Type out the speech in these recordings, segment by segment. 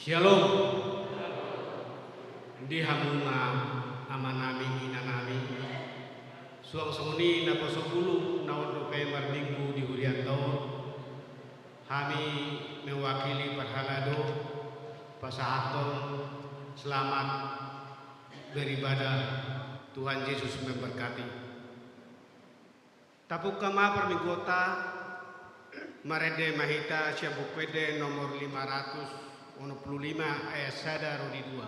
Shalom. Di hamuna amanami inanami. Suang sunguni na pasopulu na November minggu di hurian tahun. Kami mewakili perhalado pasahaton selamat beribadah. Tuhan Yesus memberkati. Tapuk kama permigota marede mahita syabupede nomor 500 15 ayat sada rodi 2.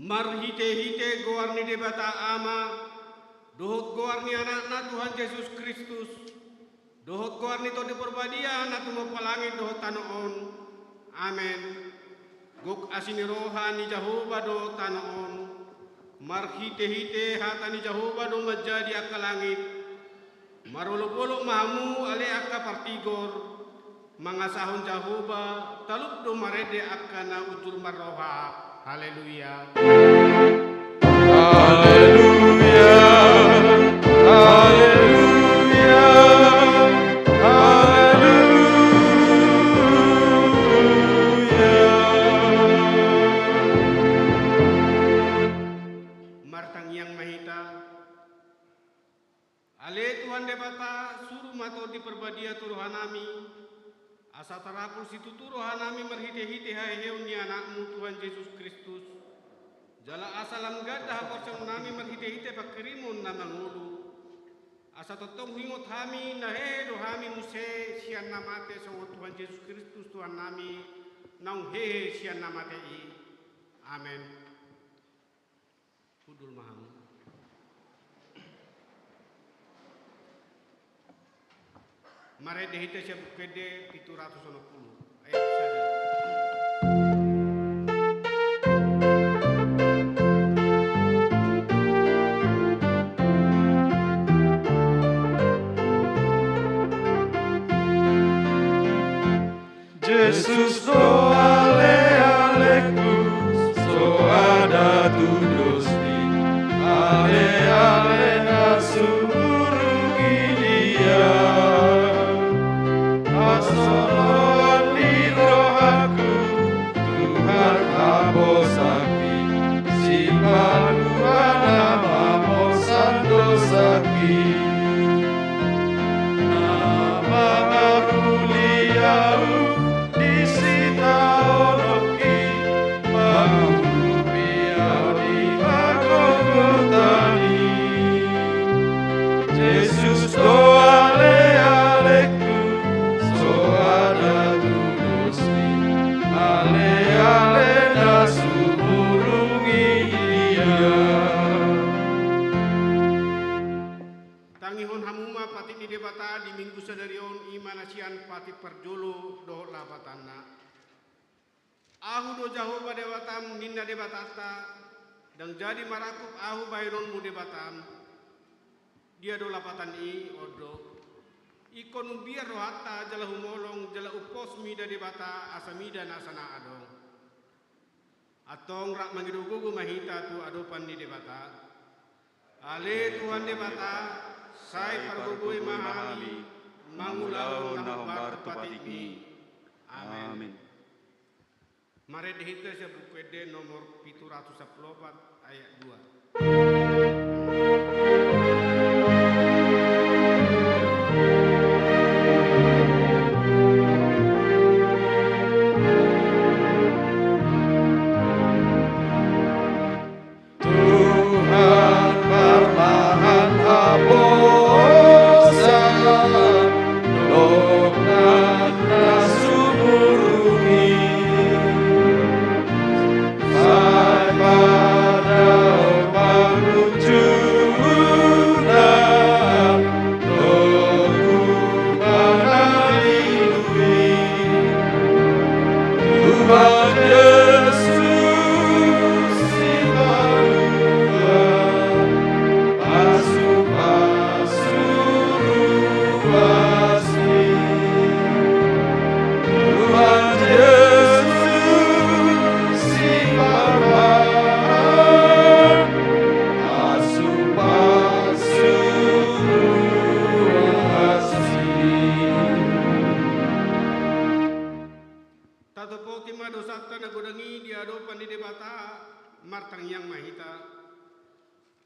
Marhite-hite goarni debata ama, dohot goarni anak-anak Tuhan Yesus Kristus, dohot goarni to diperbadia anak tumo palangi dohot tanoon, amen. Gok asini rohani Jehovah do tanoon, marhite-hite hatani Jehovah do menjadi akalangit, marolo-bolo mahamu ale akka partigor, mangasahon Jehovah, talup do marede akana ujur marroha. Haleluya. Haleluya. Haleluya. Haleluya. Martang yang mahita. Ale Tuhan debata suruh mato di perbadia turuhanami. Asa tarapul situ turuhanami merhite-hite haiheu ni anakmu Tuhan Yesus Kristus. Jala asalam gadah porsen nami merhite-hite pakirimun na mangulu. Asa totong hingot hami na hedo hami muse sian namate songo Tuhan Yesus Kristus Tuhan nami naung hehe sian namate i. Amen. Hudul mahamu. Mare dehite siap pede 760 ayat sada. Jesus do ale so ada tudosti ale asuru dia asolon di rohaku Tuhan abosaki simpan nama mosando saki nama aruliau disita oroki Yesus Tangihon hamuma pati ni debata di minggu sadarion imanasian pati perjolo do labatana. Ahu do jaho ba debatam ninna debatata dan jadi marakup ahu bayron mu debatam. Dia do lapatan i odo. Ikon biar rohata jala humolong jala upos mida debata asamida nasana adong. Atong rak mangidugugu mahita tu adopan di debata. Ale Tuhan debata, sai pargugui mahali, mangulau nahombar tupatik ni. Amin. Mari dihita sa buku ede nomor 714 ayat 2.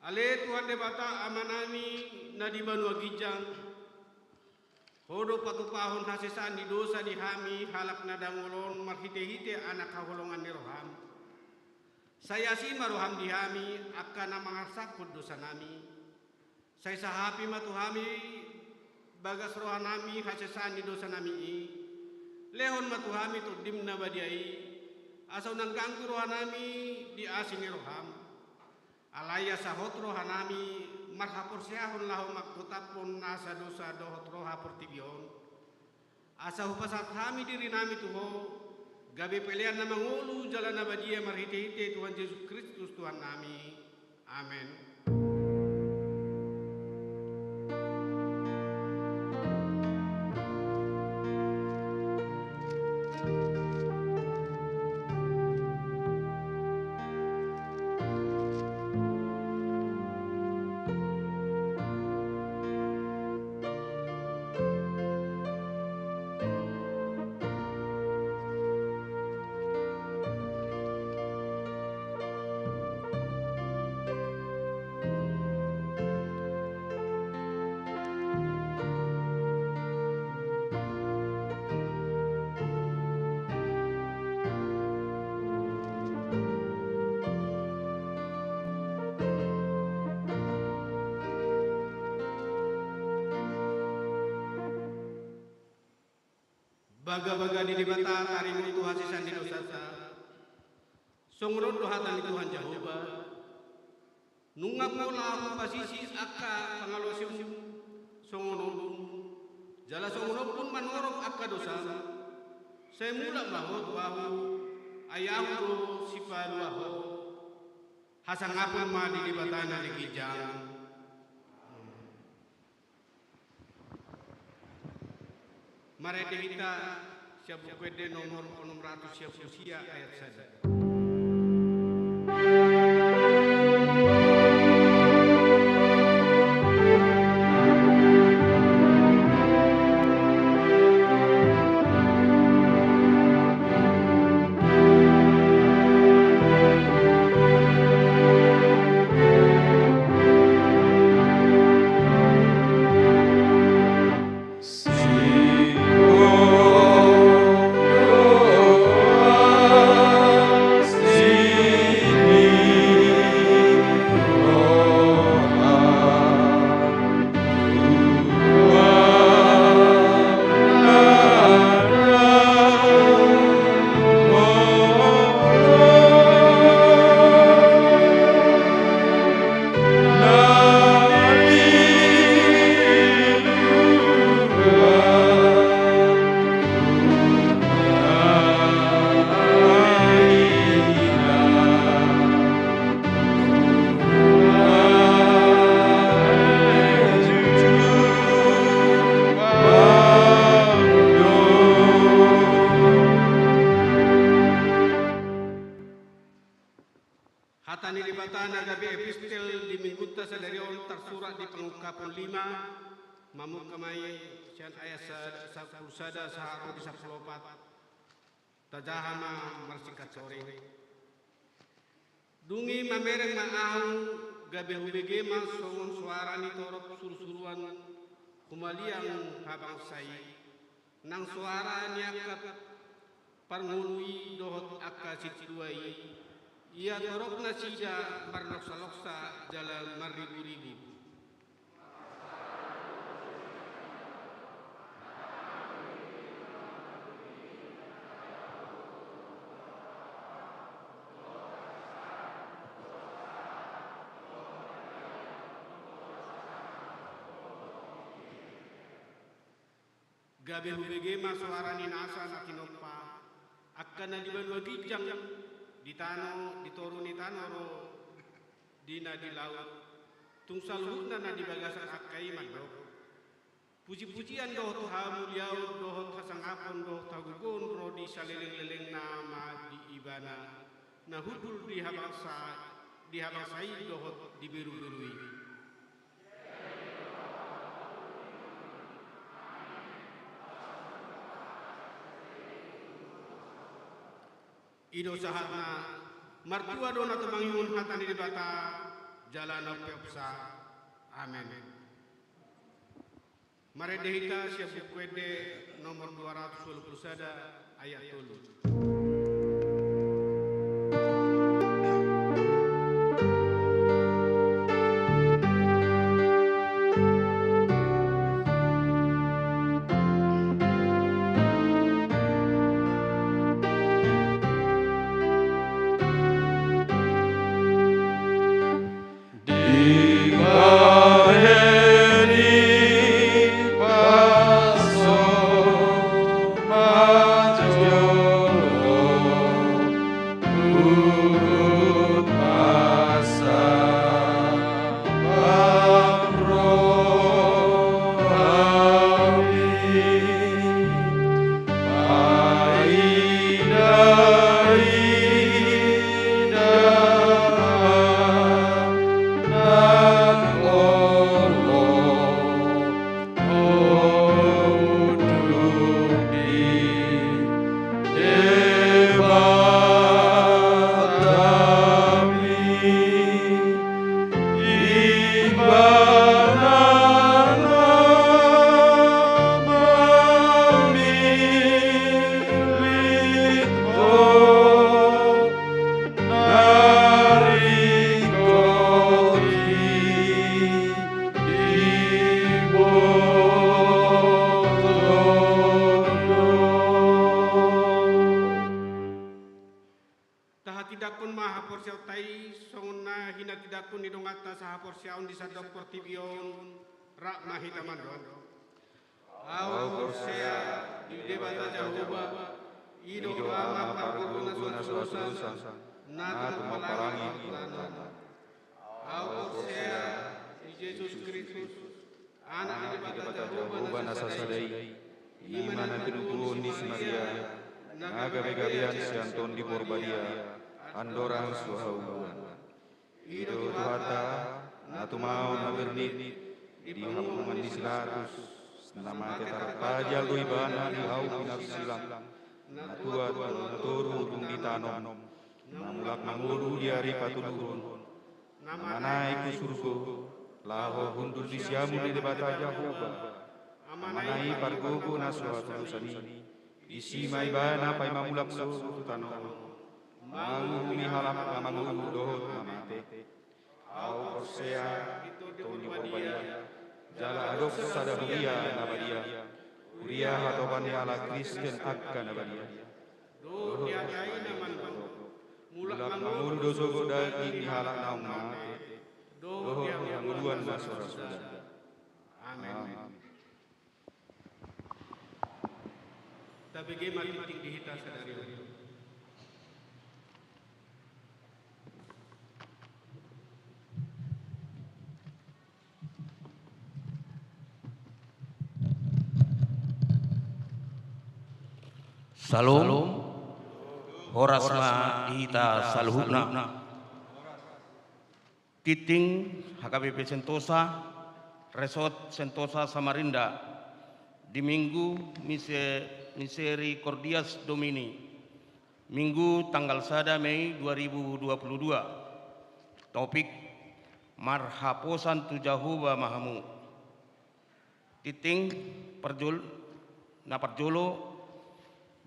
Ale Tuhan debata amanami na di banua gijang. Hodo patupahon hasesan di dosa di hami halak na dangolon marhite-hite anak kaholongan ni roham. Saya si maroham di hami akan na mangasakod dosa nami. Saya sahapi matuhami bagas rohanami hasesan di dosa nami i. Lehon matuhami to dimna badiai. Asaw nang ganggu rohanami di asin ni roham. Alaya sahot rohanami marhapor siyahon lahu makutapon nasa dosa dohot roha portibion. Asa hupasat hami diri nami tuho gabi pelian na mangulu jalan abadia marhite-hite Tuhan Yesus Kristus Tuhan nami. Amin. Baga-baga di debata taring itu hasisan di dosata. Songrod dohatan di Tuhan Jehovah. Nungap mola aku pasisi akka pangaluasim songonodun. Jala songonod pun manorok akka dosa. Saya mula mahot wahu ayahu sipalu wahu. Hasangapun ma di debatana di kijang. Mari kita siap buku nomor 600 siap usia ayat 1. 45 mamuk kamai sian ayat sapulsada saharo di 14 tajahama marsikat sore dungi mamereng maahung gabe hubege ma songon suara ni torok surusuruan kumaliang habang sai nang suara niakat parngului dohot akka situai ia torok na sida marloksa-loksa jalan maribu-ribu. Gabe hubege ma suara ni nasa na kinopa akan na dibanwa gijang di tano di toru ni tanoro dina di laut tungsal hutna na di bagasan akai mandok puji-pujian dohot hamuliau dohot hasangapon dohot hagugon rodi saleleng-leleng nama di ibana na hudul di habasai dohot di biru-birui. Ido sahatna martua dona temangyun hatani di bata jalan opsa amen. Mare dehita siap bukwede nomor 221 ayat 3. Yesus Kristus anak daripada Jehovah Nasasadai imana pinupun di Samaria naga begabian sianton di Borbadia andorang suhauan ido tuhata natumau nabernit di hapungan di silatus nama tetarpajal doibana di hau pinapsilang natuat naturu dung di tanom namulak namuru di hari patulurun namanai kusurku laho hundur di siamu di debata Jehovah amanai pargogo naswa tulusani isi mai bana pai mamulak so tano mangu mi halap mangu dohot mamate au Hosea toni Borbadia jala adok sada huria nabadia huria hatoban ala Kristen akka nabadia dohot yai naman mulak mangu doso godagi mi halap naung mate dohot yang nguduan naswa amin. Tapi bagaimana titik dihita sadari Salam horasma dihita saluhuna kiting HKBP Sentosa Resort Sentosa Samarinda di Minggu Misericordias Domini, Minggu tanggal 1 Mei 2022. Topik Marhaposan tu Jahuba Mahamu. Titing Parjolo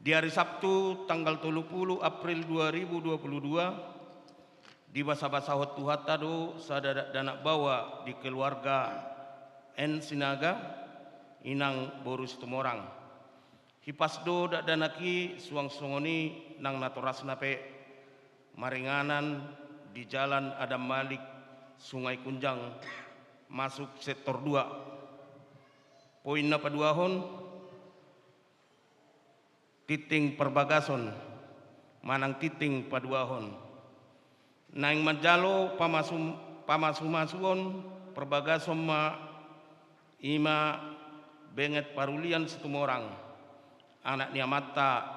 di hari Sabtu tanggal 30 April 2022 di basa-basa Tuhata do sadada danak bawa di keluarga En Sinaga inang borus tumorang hipas do dak danaki suang songoni nang natoras nape maringanan di jalan Adam Malik Sungai Kunjang masuk sektor 2. Poin na paduahon titing perbagason manang titing paduahon naing majalo pamasumasuon perbagason ma ima benget parulian situmorang anak niamata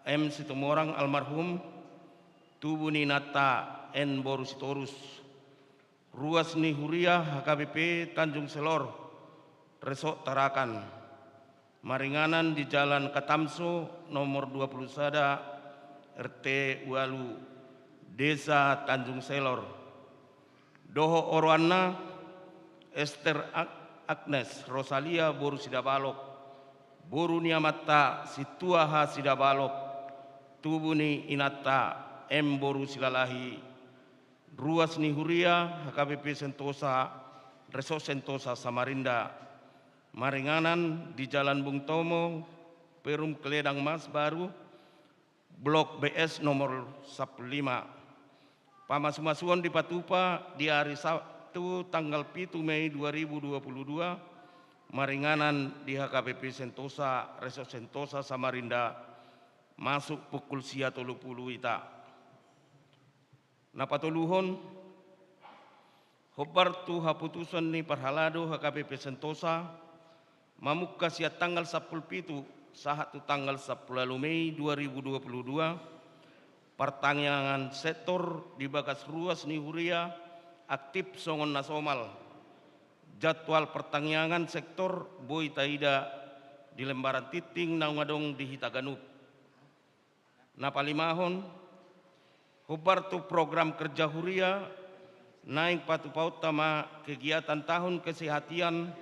M situmorang almarhum tubuh ninata N borusitorus ruas ni Huria HKBP Tanjung Selor Resok Tarakan maringanan di Jalan Katamso nomor 21 RT Walu Desa Tanjung Selor. Doho Orwana Esther Agnes Rosalia Boru Sidabalok Boru Niamata Situaha Sidabalok Tubuni Inata M Boru Silalahi Ruas Nihuria HKBP Sentosa Resort Sentosa Samarinda maringanan di Jalan Bung Tomo Perum Keledang Mas Baru Blok BS nomor 15. Pamasumasuan di Patupa di hari Sabtu tanggal 7 Mei 2022 maringanan di HKBP Sentosa Resort Sentosa Samarinda masuk pukul sia 30 ita. Napatuluhon hobar tu haputusan ni parhalado HKBP Sentosa mamukka sia tanggal 17 sahat tu tanggal 10 Mei 2022 pertanyaan sektor di bagas ruas ni Huria aktif songon nasomal jadwal pertanyaan sektor Boy Taida di lembaran titing naungadong di Hitaganup. Napalimahon hobar tu program kerja Huria naik patu paut tama kegiatan tahun kesehatan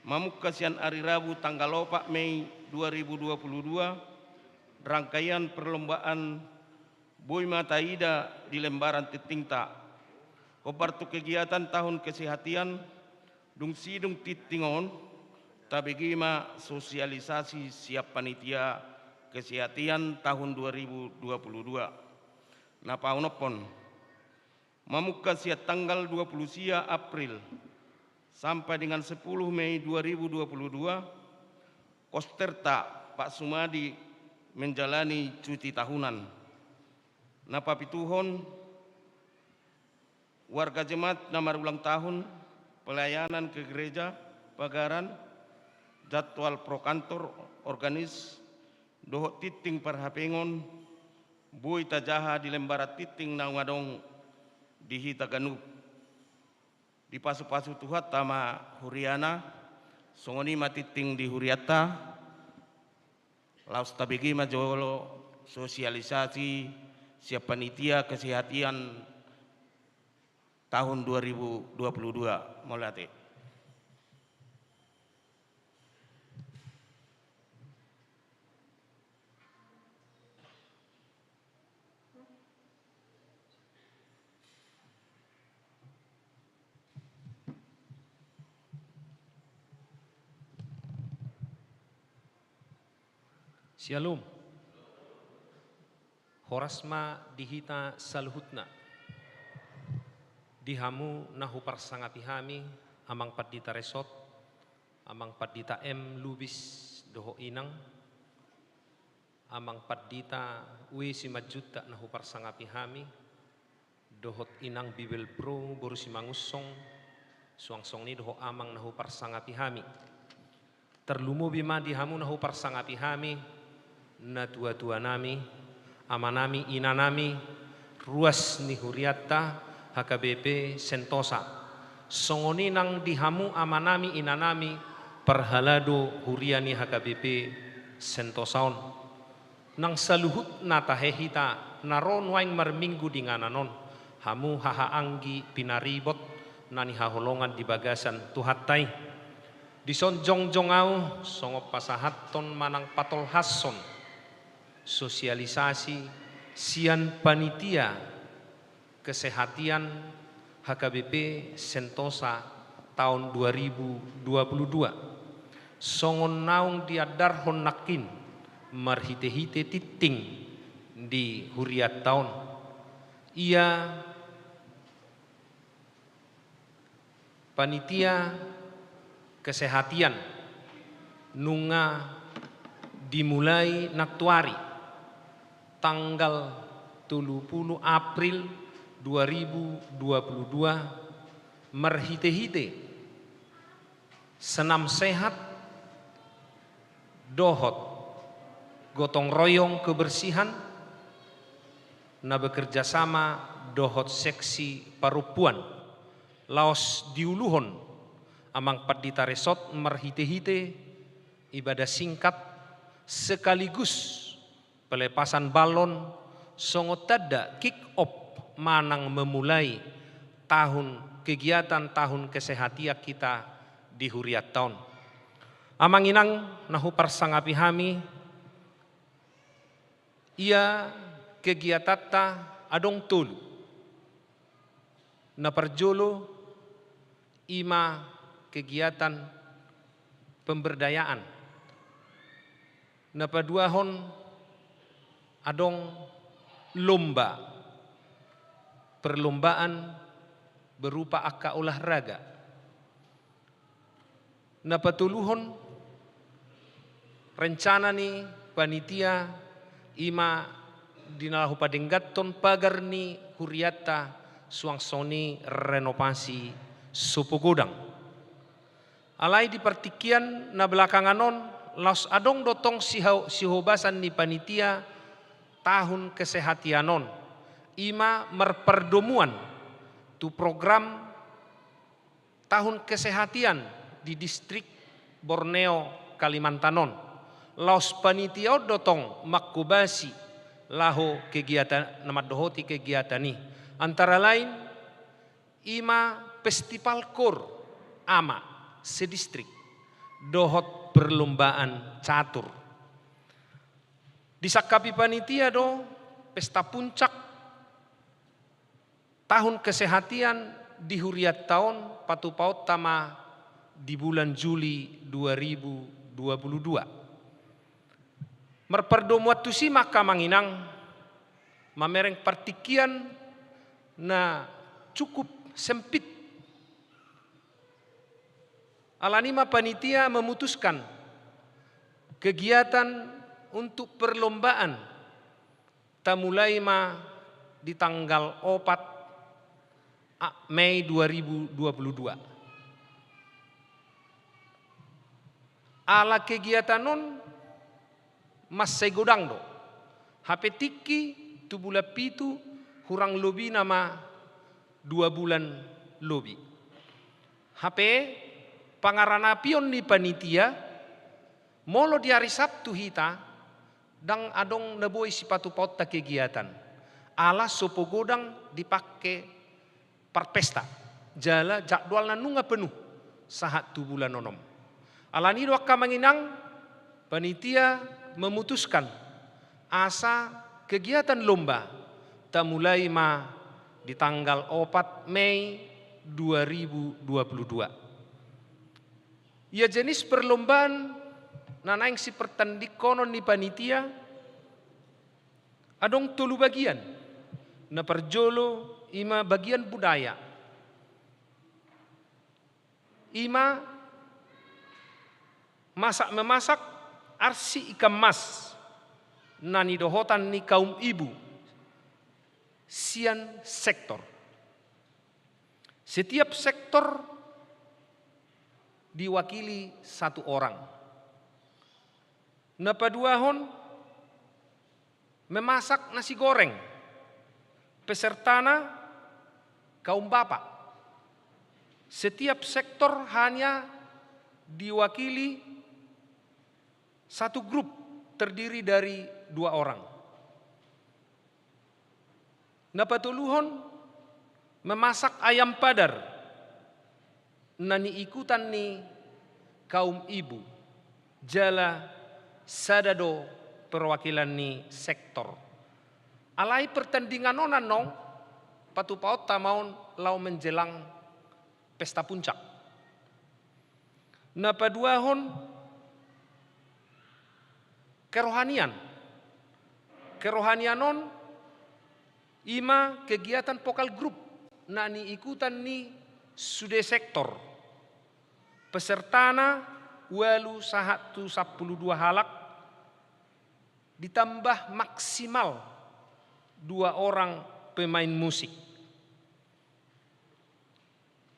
mamukasian hari Rabu tanggal 4 Mei 2022 rangkaian perlombaan Boy Mataida di lembaran titingta. Hobar tu kegiatan tahun kesehatan dung sidung titingon tabegima sosialisasi siap panitia kesehatan tahun 2022. Napaunopon mamuka sia tanggal 20 sia April sampai dengan 10 Mei 2022 Kosterta Pak Sumadi menjalani cuti tahunan. Napapituhon warga jemaat namar ulang tahun pelayanan ke gereja pagaran jadwal prokantor organis dohok titing parhapengon Boy Tajaha di lembaran titing naungadong di Hitaganup di pasu-pasu tuhat tama Huriana songoni matiting di Huriata laus tabegi majolo sosialisasi siap panitia kesehatan tahun 2022 molate. Shalom. Horasma dihita saluhutna. Dihamu nahu parsangapi hami amang padita resot, amang padita M lubis doho inang, amang padita wi simajuta nahu parsangapi hami, dohot inang bibel pro boru simangusong, suangsong ni doho amang nahu parsangapi hami. Terlumu bima dihamu nahu parsangapi hami, na tua-tua nami, amanami inanami ruas ni Huriata HKBP Sentosa songoninang dihamu amanami inanami perhalado huriani HKBP sentosaon nang saluhut natahehita naron waing marminggu di ngananon hamu hahaanggi pinaribot nani haholongan di bagasan tuhatai di sonjong-jongau songop pasahaton manang patol hasson sosialisasi sian panitia kesehatan HKBP Sentosa tahun 2022 songon naung diadar honakin marhite-hite titing di huriat tahun ia panitia kesehatan nunga dimulai naktuari tanggal 30 April 2022 merhite-hite senam sehat dohot gotong royong kebersihan na bekerja sama dohot seksi parupuan laos diuluhon amang Padita Resort merhite-hite ibadah singkat sekaligus pelepasan balon songotada kick off manang memulai kegiatan tahun kesehatan kita di huriat tahun. Amang inang nahu parsangapi hami ia kegiatan adong tulu na perjolo ima kegiatan pemberdayaan na paduahon adong perlombaan berupa aka olahraga na patuluhon rencana ni panitia ima dinalahu padenggaton pagar ni huriata suangsoni renovasi supogodang alai di partikian na belakanganon laos adong dotong sihobasan ni panitia tahun kesehatianon ima merperdomuan tu program tahun kesehatan di distrik Borneo Kalimantanon laos panitia dotong makubasi laho kegiatan nama dohoti kegiatan ni antara lain ima festival kor ama sedistrik dohot perlombaan catur disakapi panitia do pesta puncak tahun kesehatan di huriat tahun patupaut tama di bulan Juli 2022 merperdomuat tu si maka manginang mamereng partikian na cukup sempit alanima panitia memutuskan kegiatan untuk perlombaan tamulai ma di tanggal 4 Mei 2022 ala kegiatan non mas segodang do HP tiki tu bula pitu kurang lebih nama 2 bulan lebih HP pangaranapion ni panitia molo di hari Sabtu hita dang adong naboi sipatu paut ta kegiatan ala sopogodang dipakai perpesta jala jadwal nanunga penuh sahat tu bulan nonom alani doa manginang panitia memutuskan asa kegiatan lomba tamulai ma di tanggal 4 Mei 2022 ia jenis perlombaan nanaing si pertandikonon ni panitia adong tulu bagian na perjolo ima bagian budaya ima memasak arsi ikan mas nani dohotan ni kaum ibu sian sektor setiap sektor diwakili satu orang na paduahon memasak nasi goreng pesertana kaum bapak Setiap sektor hanya diwakili satu grup terdiri dari 2 orang. Napatuluhon memasak ayam padar, nani ikutan ni kaum ibu, jala sadado perwakilan ni sektor. Alai pertandingan nonan nong, patupaut tamaun lau menjelang pesta puncak. Napaduahon kerohanian. Kerohanianon ima kegiatan pokal grup nani ikutan ni sude sektor. Pesertana walu 112 halak ditambah maksimal 2 orang pemain musik.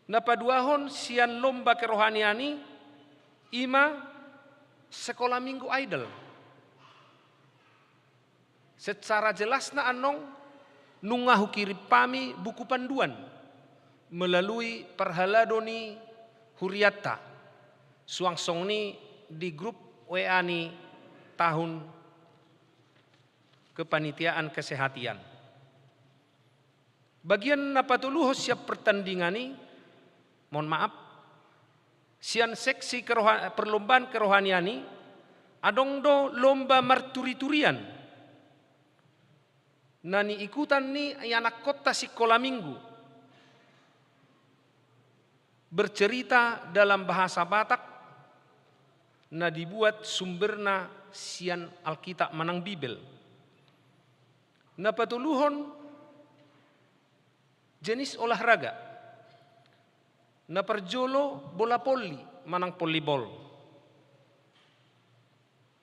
Napaduahon sian lomba kerohaniani ima sekolah minggu idol. Secara jelas na anong nungahu kirip pami buku panduan melalui perhaladoni huriata suangsong ni di grup WA ni tahun kepanitiaan kesehatan. Bagian napatuluho siap pertandingan ni, mohon maaf, sian seksi perlombaan kerohanian ni adong do lomba marturi-turian. Nani ikutan ni anak kota sekolah minggu bercerita dalam bahasa Batak na dibuat sumberna sian Alkitab manang Bibel. Napatuluhon jenis olahraga. Naparjolo bola poli manang volleyball.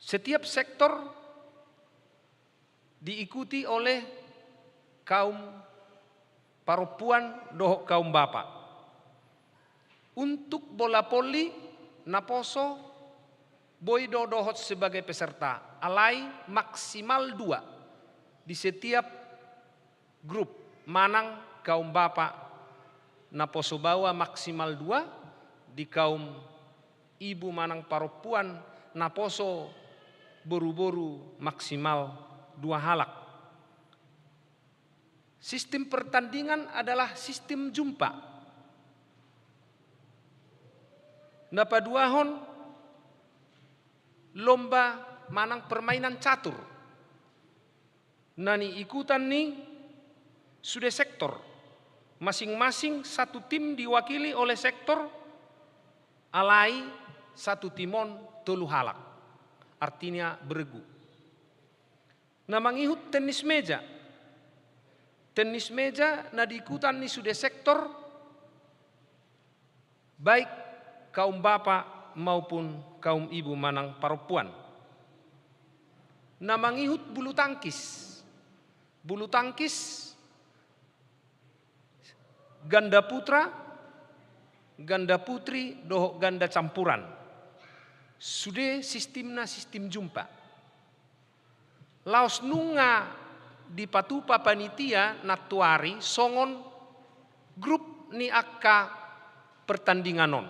Setiap sektor diikuti oleh kaum perempuan dohok kaum bapak. Untuk bola poli naposo boydo dohot sebagai peserta. Alai maksimal 2 di setiap grup. Manang kaum bapak naposo bawa maksimal 2, di kaum ibu manang perempuan naposo boru-boru maksimal 2 halak. Sistem pertandingan adalah sistem jumpa. Napaduahon lomba manang permainan catur. Nani ikutan ni sudah sektor. Masing-masing satu tim diwakili oleh sektor, alai satu timon 3 halak. Artinya beregu. Nah mangihut tenis meja. Tenis meja na diikutan ni sudah sektor baik kaum bapak maupun kaum ibu manang perempuan. Nah mangihut bulu tangkis. Bulu tangkis ganda putra, ganda putri, dohok ganda campuran. Sudah sistemna sistem jumpa. Laos nunga di patupa panitia natuari songon grup ni akka pertandinganon.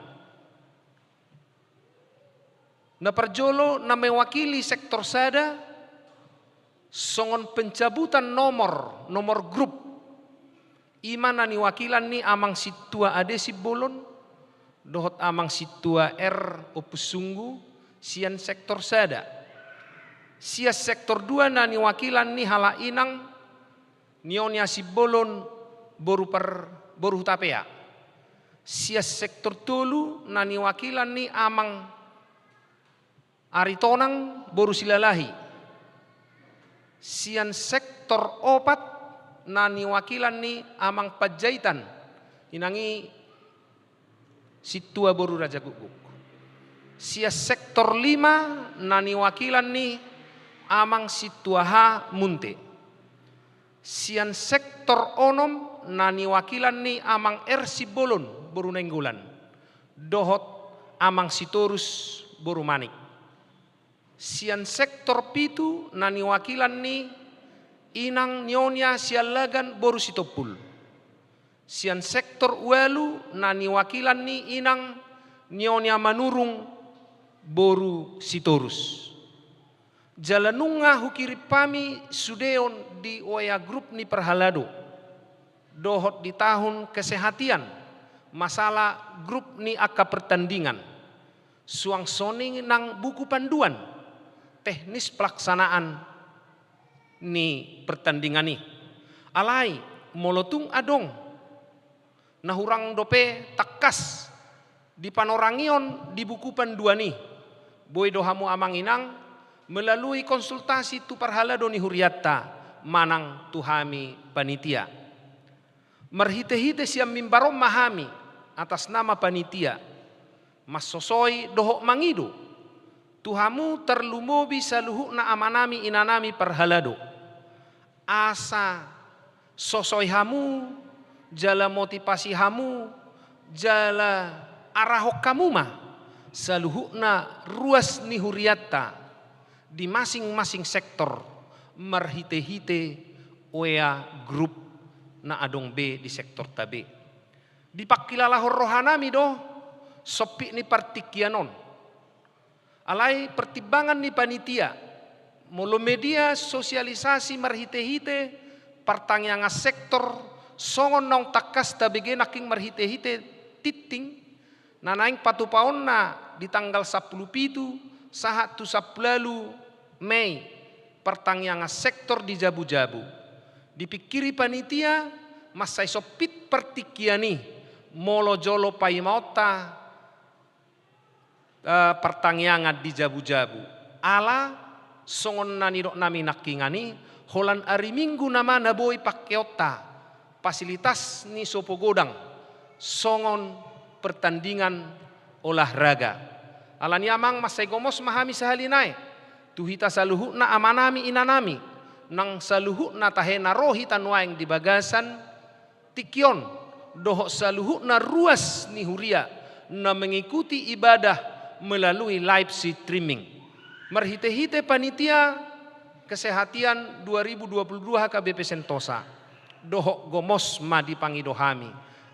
Na perjolo na mewakili sektor sada songon pencabutan nomor grup. Ima na niwakilan ni amang situa ade si bolon dohot amang situa opus sunggu sian sektor sada. Sia sektor 2 na niwakilan ni hala inang nionya si bolon boru tapea. Sia sektor 3 na niwakilan ni amang aritonang boru silalahi. Sian sektor 4 na niwakilan ni amang pajaitan inangi situa boru raja guguk. Sia sektor 5 na niwakilan ni amang situaha munte. Sian sektor 6 na niwakilan ni amang si bolon boru nenggulan. Dohot amang sitorus boru manik. Sian sektor 7 na niwakilan ni inang nyonya sialagan boru sitopul. sian sektor uelu nani wakilan ni inang nyonya manurung boru sitorus. Jalanunga hukiri pami sudeon di oya grup ni perhalado. Dohot di tahun kesehatian, masalah grup ni aka pertandingan. Suang soning nang buku panduan, teknis pelaksanaan ni pertandingan ni. Alai molotung adong, nahurang dope takas di panorangion di buku panduan ni. Boy dohamu amang inang melalui konsultasi tu parhalado ni huriatta manang tuhami panitia. Merhite-hite siam mimbarom mahami atas nama panitia. Mas sosoi dohok mangido. Tuhamu terlumobi saluhu na amanami inanami parhalado. Asa sosoi hamu, jala motivasi hamu, jala arahok kamu mah. Saluhu na ruas ni huriatta di masing-masing sektor. Merhite-hite oya grup na adong B di sektor tabe. Di pakilalahor rohanami do. Sopi ni partikianon. Alai pertimbangan ni panitia. Molo media sosialisasi marhite-hite. Partangyangan sektor. Songon nong takas tabege naking marhite-hite titing. Nanaing patupaon na di tanggal 10 pitu. Sahat tu 10 Mei. Partangyangan sektor di jabu-jabu. Dipikiri panitia. Masai sopit partikiani. Molo jolo paimauta. Pertangyangan di jabu-jabu. Ala songon nani dok nami nakingani holan ari minggu nama naboy pakeota fasilitas ni sopo godang songon pertandingan olahraga. Ala ni amang masay gomos mahami sahalinay tuhita saluhu na amanami inanami nang saluhu na tahena rohi tanwaing di bagasan tikyon doho saluhu na ruas ni huria na mengikuti ibadah melalui live streaming. Merhite-hite panitia kesehatian 2022 HKBP Sentosa. Dohok gomos ma dipangidohami.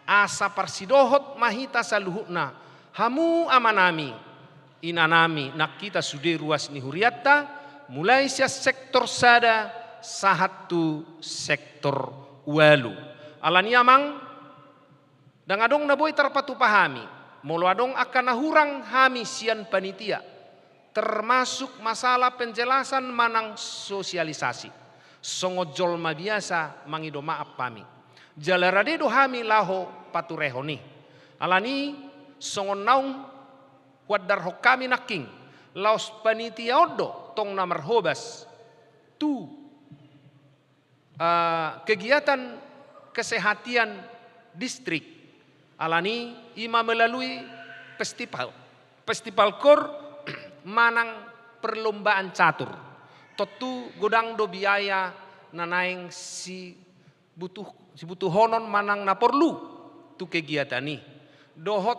Asa parsidohot mahita saluhukna. Hamu amanami. Inanami nak kita sude ruas ni huriatta. Mulai sia sektor sada sahatu sektor walu. Alani amang dangadong naboy terpatu pahami. Molo adong akan nahurang hami sian panitia. Termasuk masalah penjelasan manang sosialisasi. Songojol ma biasa mangido maaf pami. Jalarade do hami laho paturehoni. Alani songon naung wadar hokami naking. Laos panitia odo tong namar hobas. Tu kegiatan kesehatan distrik. Alani ima melalui festival kor manang perlombaan catur. Totu godang do biaya nanaing si butuh honon manang na perlu tu kegiatan ni. Dohot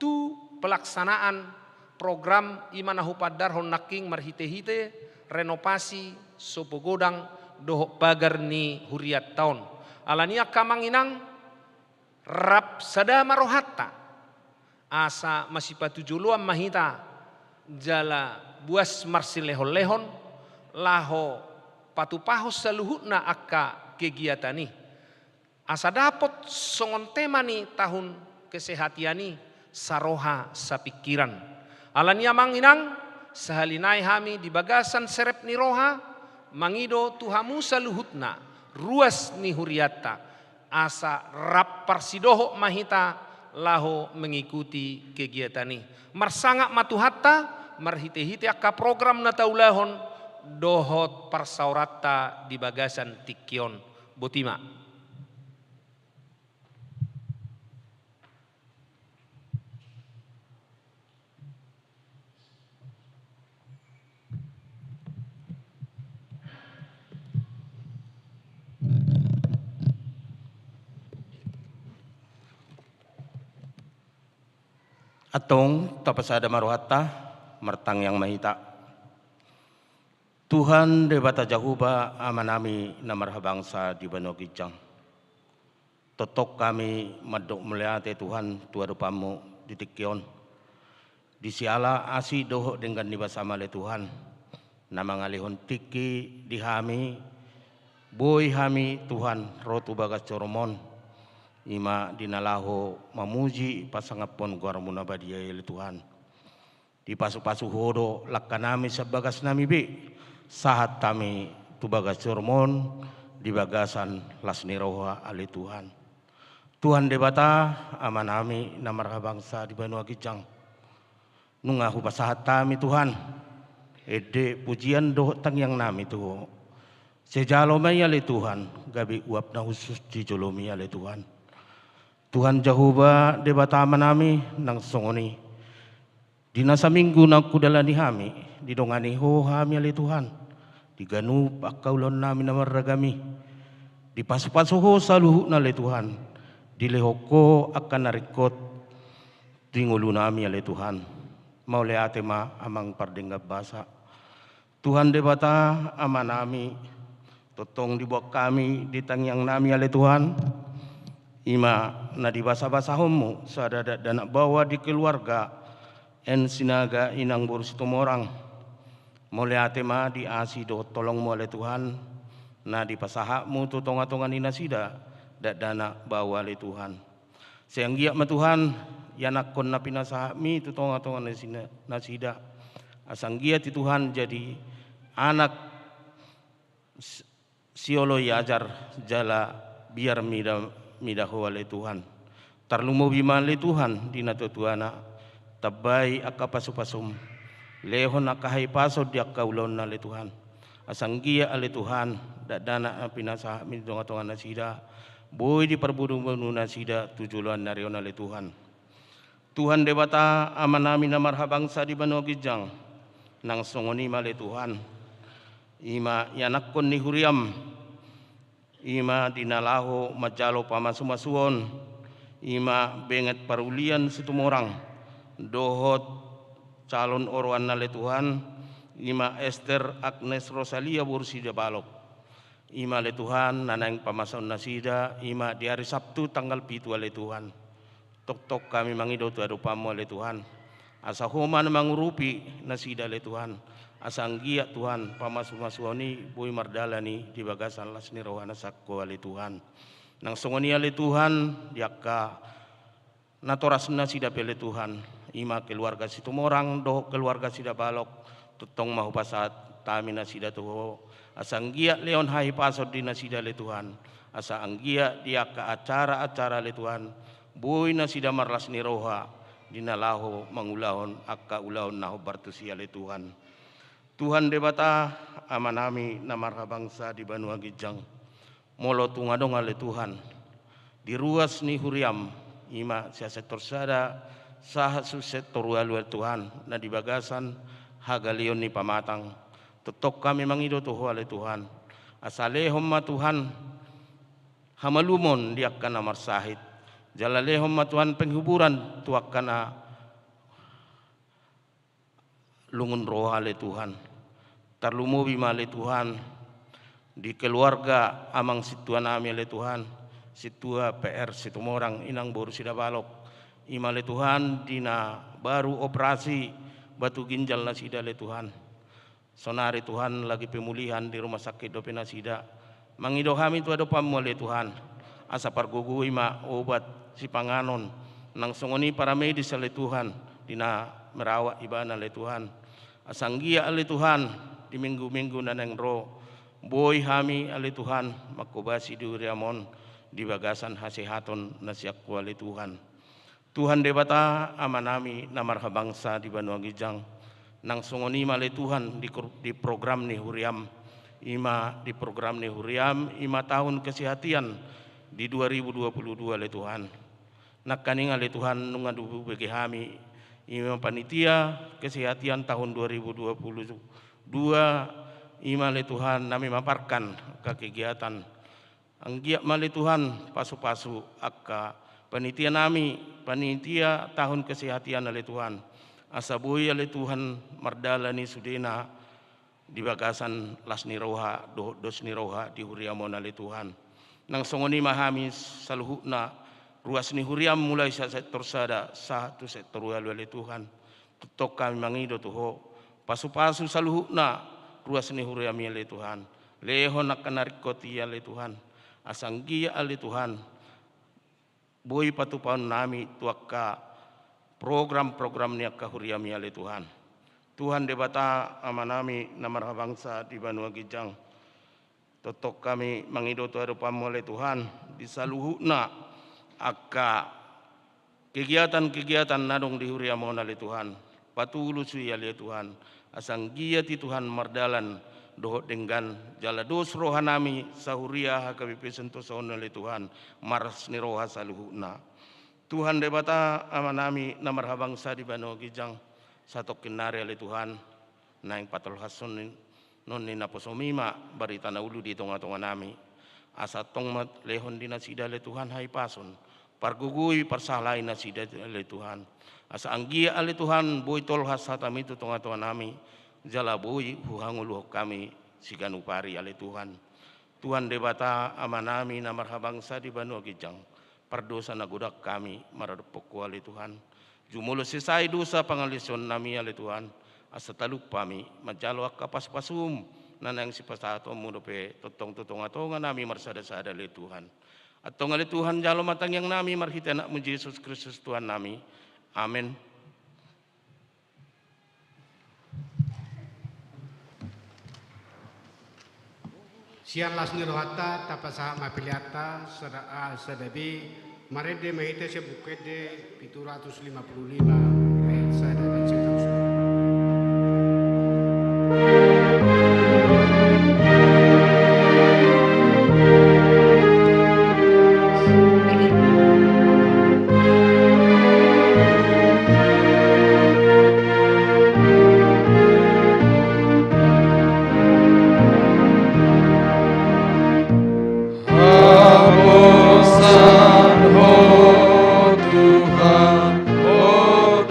tu pelaksanaan program imana hupadar hon naking marhite-hite renovasi sopo godang dohok pagar ni huriat taon. Alania kamang inang rap sada marohatta asa masipatu juluan mahita jala buas marsilehon-lehon laho patupahos saluhutna akka kegiatan ni asa dapot songon tema ni tahun kesehatan ni saroha sapikiran alania manginang sahalinai hami di bagasan serep ni roha mangido tuhamu saluhutna ruas ni huriatta asa rap parsidoho mahita laho mengikuti kegiatan ini. Marsangak matuhatta marhite-hite akka program na taulahon dohot parsaurata di bagasan tikyon botima. Atong tapasada maruhatta martang yang mahita. Tuhan debata jahuba amanami na marhabangsa di Banogijang. Totok kami madok melihat Tuhan Tuhan rupamu di tikion. Di siala asi doho dengan dibasama le Tuhan. Nama ngalihon tiki di hami. Boy hami Tuhan rotu bagas coromon. Ima dinalaho mamuji pasangapon guarmuna badia le Tuhan. Di pasu-pasu hodo lakanami sebagas nami be. Sahat kami tu bagas coromon di bagasan lasni roha ali Tuhan. Tuhan debata amanami namarha bangsa di Banua Gijang. Nungahu pasahat kami Tuhan. Ede pujian doh tang yang nami tuh. Sejalo maya le Tuhan. Gabi uap na khusus di jolomi le Tuhan. Tuhan Jehovah debata amanami nang songoni. Dina sa minggu nang kudalani hami. Didongani ho hami le Tuhan. Diganu pakaulon nami namaragami. Di pasu-pasu ho saluhu na le Tuhan. Dilehoko akan narikot tingulu nami ale Tuhan. Mau leate ma amang pardenggap basa. Tuhan debata amanami. Totong dibuat kami ditangyang nami ale Tuhan. Ima na di basa-basa homo sadada danak bawa di keluarga. En sinaga inang burus tumorang. Mau leate ma di asi do tolong mo ale Tuhan. Na di pasahakmu tutonga-tongan inasida. Dana bawa le Tuhan. Seanggiak ma Tuhan yanakon na pinasahami tutonga-tonga nasida. Asanggiat ti Tuhan jadi anak siolo yajar jala biar midaho le Tuhan. Tarlumo bima le Tuhan dinatutuana tabay akapasupasum. Lehon akahay paso di akaulon na le Tuhan. Asanggiat ale Tuhan dana pinasahami tutonga-tonga nasida. Boy di perbudung-budung nasida tujuan nariona le Tuhan. Tuhan debata amanami namarha bangsa di Banua Gijang. Nang songoni male Tuhan. Ima yanakon ni huriam. Ima dinalaho majalo pamasu-masuon. Ima benget parulian situmorang. Dohot calon orwan na le Tuhan. Ima Esther Agnes Rosalia Bursida Balok. Ima le Tuhan nanang pamasaon nasida. Ima di hari Sabtu tanggal 7 le Tuhan. Tok-tok kami mangido tu adupamu le Tuhan. Asa homa na mangurupi nasida le Tuhan. Asa anggia Tuhan pamasu-masuoni boy mardalani di bagasan lasni rohana sakko le Tuhan. Nang songoni le Tuhan diaka natoras nasida pele Tuhan. Ima keluarga situmorang do keluarga sida balok tutong mahu pasat tami nasida tuho. Asa anggia leon hai pasod di nasida le Tuhan. Asa anggia dia ke acara-acara le Tuhan. Boy nasida marlas ni roha. Dinalaho mangulahon akka ulahon naho bartusia le Tuhan. Tuhan debata amanami namarha bangsa di Banua Gijang. Molo tungadonga le Tuhan. Di ruas ni huriam. Ima sia sektor sada. Saha su sektor walu Tuhan. Na di bagasan hagalion ni pamatang. Tutok kami mangido tuho ale Tuhan. Asalehom ma Tuhan hamalumon diak kana marsahid. Jalalehom ma Tuhan penghiburan tuak kana lungun roha ale Tuhan. Tarlumo bima ale Tuhan. Di keluarga amang situa nami ale Tuhan. Situa PR situmorang inang boru sida balok. Ima ale Tuhan dina baru operasi batu ginjal nasida ale Tuhan. Sonari Tuhan lagi pemulihan di rumah sakit dope nasida. Mangido kami tu adopamu le Tuhan. Asa pargugui ma obat si panganon. Nang songoni para medis le Tuhan. Dina merawat ibana le Tuhan. Asanggia le Tuhan. Di minggu-minggu nanang ro. Boy kami le Tuhan. Makobasi duriamon. Di bagasan hasehaton nasiakwa le Tuhan. Tuhan debata amanami namarha bangsa di Banua Gijang. Nang songoni male Tuhan di program ni huriam. Ima di program ni huriam. Ima tahun kesehatan di 2022 le Tuhan. Nakaninga le Tuhan nungadu bagi kami. Ima panitia kesehatan tahun 2022. Ima le Tuhan nami maparkan ke kegiatan. Anggiak male Tuhan pasu-pasu akka panitia nami. Panitia tahun kesehatan le Tuhan. Asabuya le Tuhan mardala ni sudena di bagasan lasni roha dos ni roha di huriamona le Tuhan. nang songoni mahamis saluhukna ruas ni huriam mulai sa sektor sada satu sektor wali Tuhan tutok kami mangido tuho pasu-pasu saluhukna ruas ni huriam ya Tuhan leho nak kanarikoti ya Tuhan asanggia ali Tuhan boy patupaun nami tuaka program-program niak kahuriam ya Tuhan Tuhan debata amanami namar bangsa di Banua Gijang totok kami mangido tu harupamu oleh Tuhan disaluhukna akka kegiatan-kegiatan nadong di huriam oleh Tuhan patulusu ya Tuhan asang gia ti Tuhan mardalan dohot dengan jala dos rohanami sahuria hakabipi sentuh oleh Tuhan maras ni roha saluhukna Tuhan debata amanami namar bangsa di Banua Gijang satu kinari oleh Tuhan naing patol hasun non ni naposomima barita na ulu di tonga-tonga nami asa tongmat lehon di nasida le Tuhan hai pason pargugui parsalai nasida le Tuhan asa anggia ale Tuhan boy tol hasata mitu tonga-tonga nami jala boy huhanguluh kami siganupari ale Tuhan Tuhan debata amanami na marhabangsa di Banua Gijang pardosa nagudak kami maradepok ale Tuhan jumulo sisai dosa pangalison nami ale Tuhan asa taluk pami majalo kapas-pasum nanang si pasato mudope totong-totong atonga nami marsada-sada le Tuhan atong ale Tuhan jalo matang yang nami marhita anakmu Yesus Kristus Tuhan nami amin. Sian las nirohata tapasa mapiliata sadabi marede mahite se bukede 755 ayat sada dan seterusnya. Tuhan, oh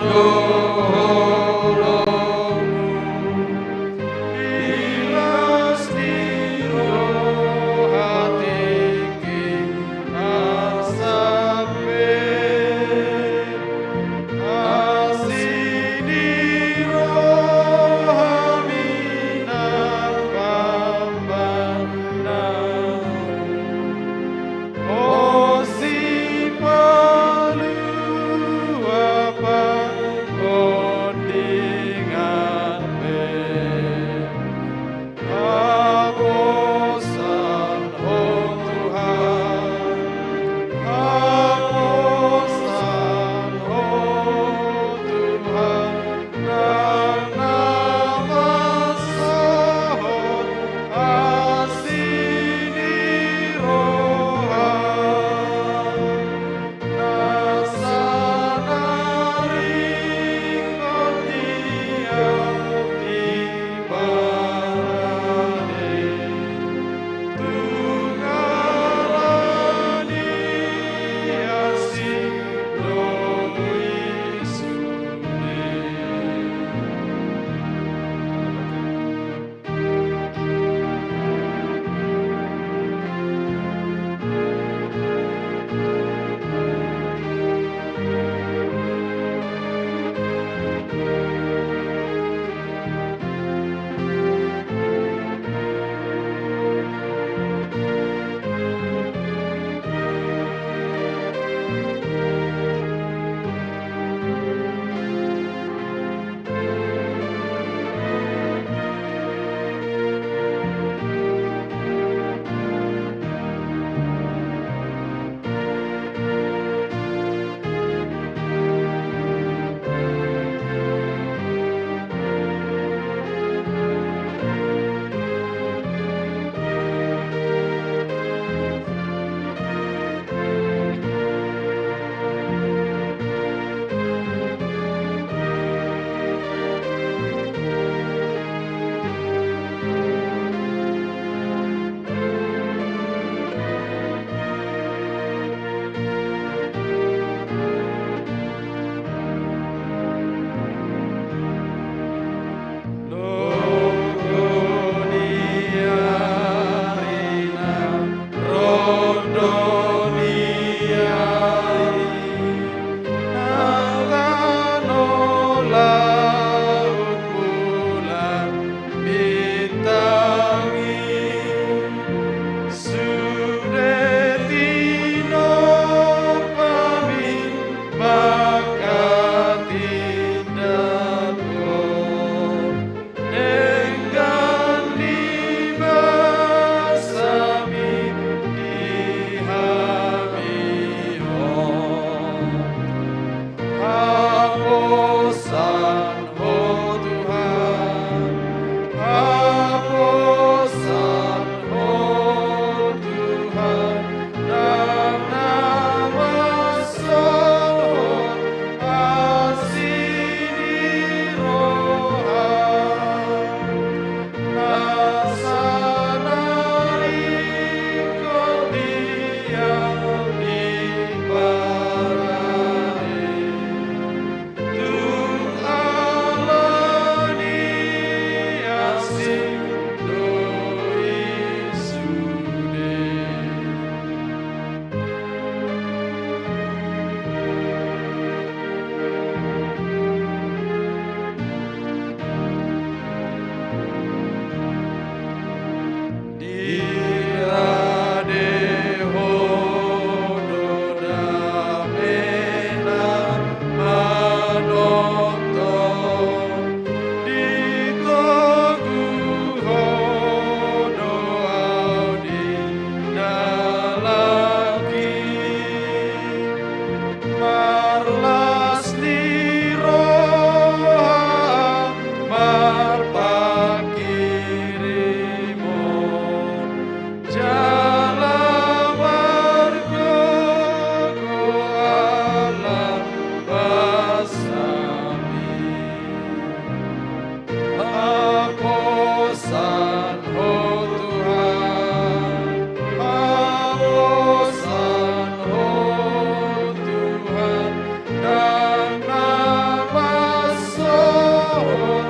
Habosan oh Tuhan, habosan oh Tuhan, dan nama sohor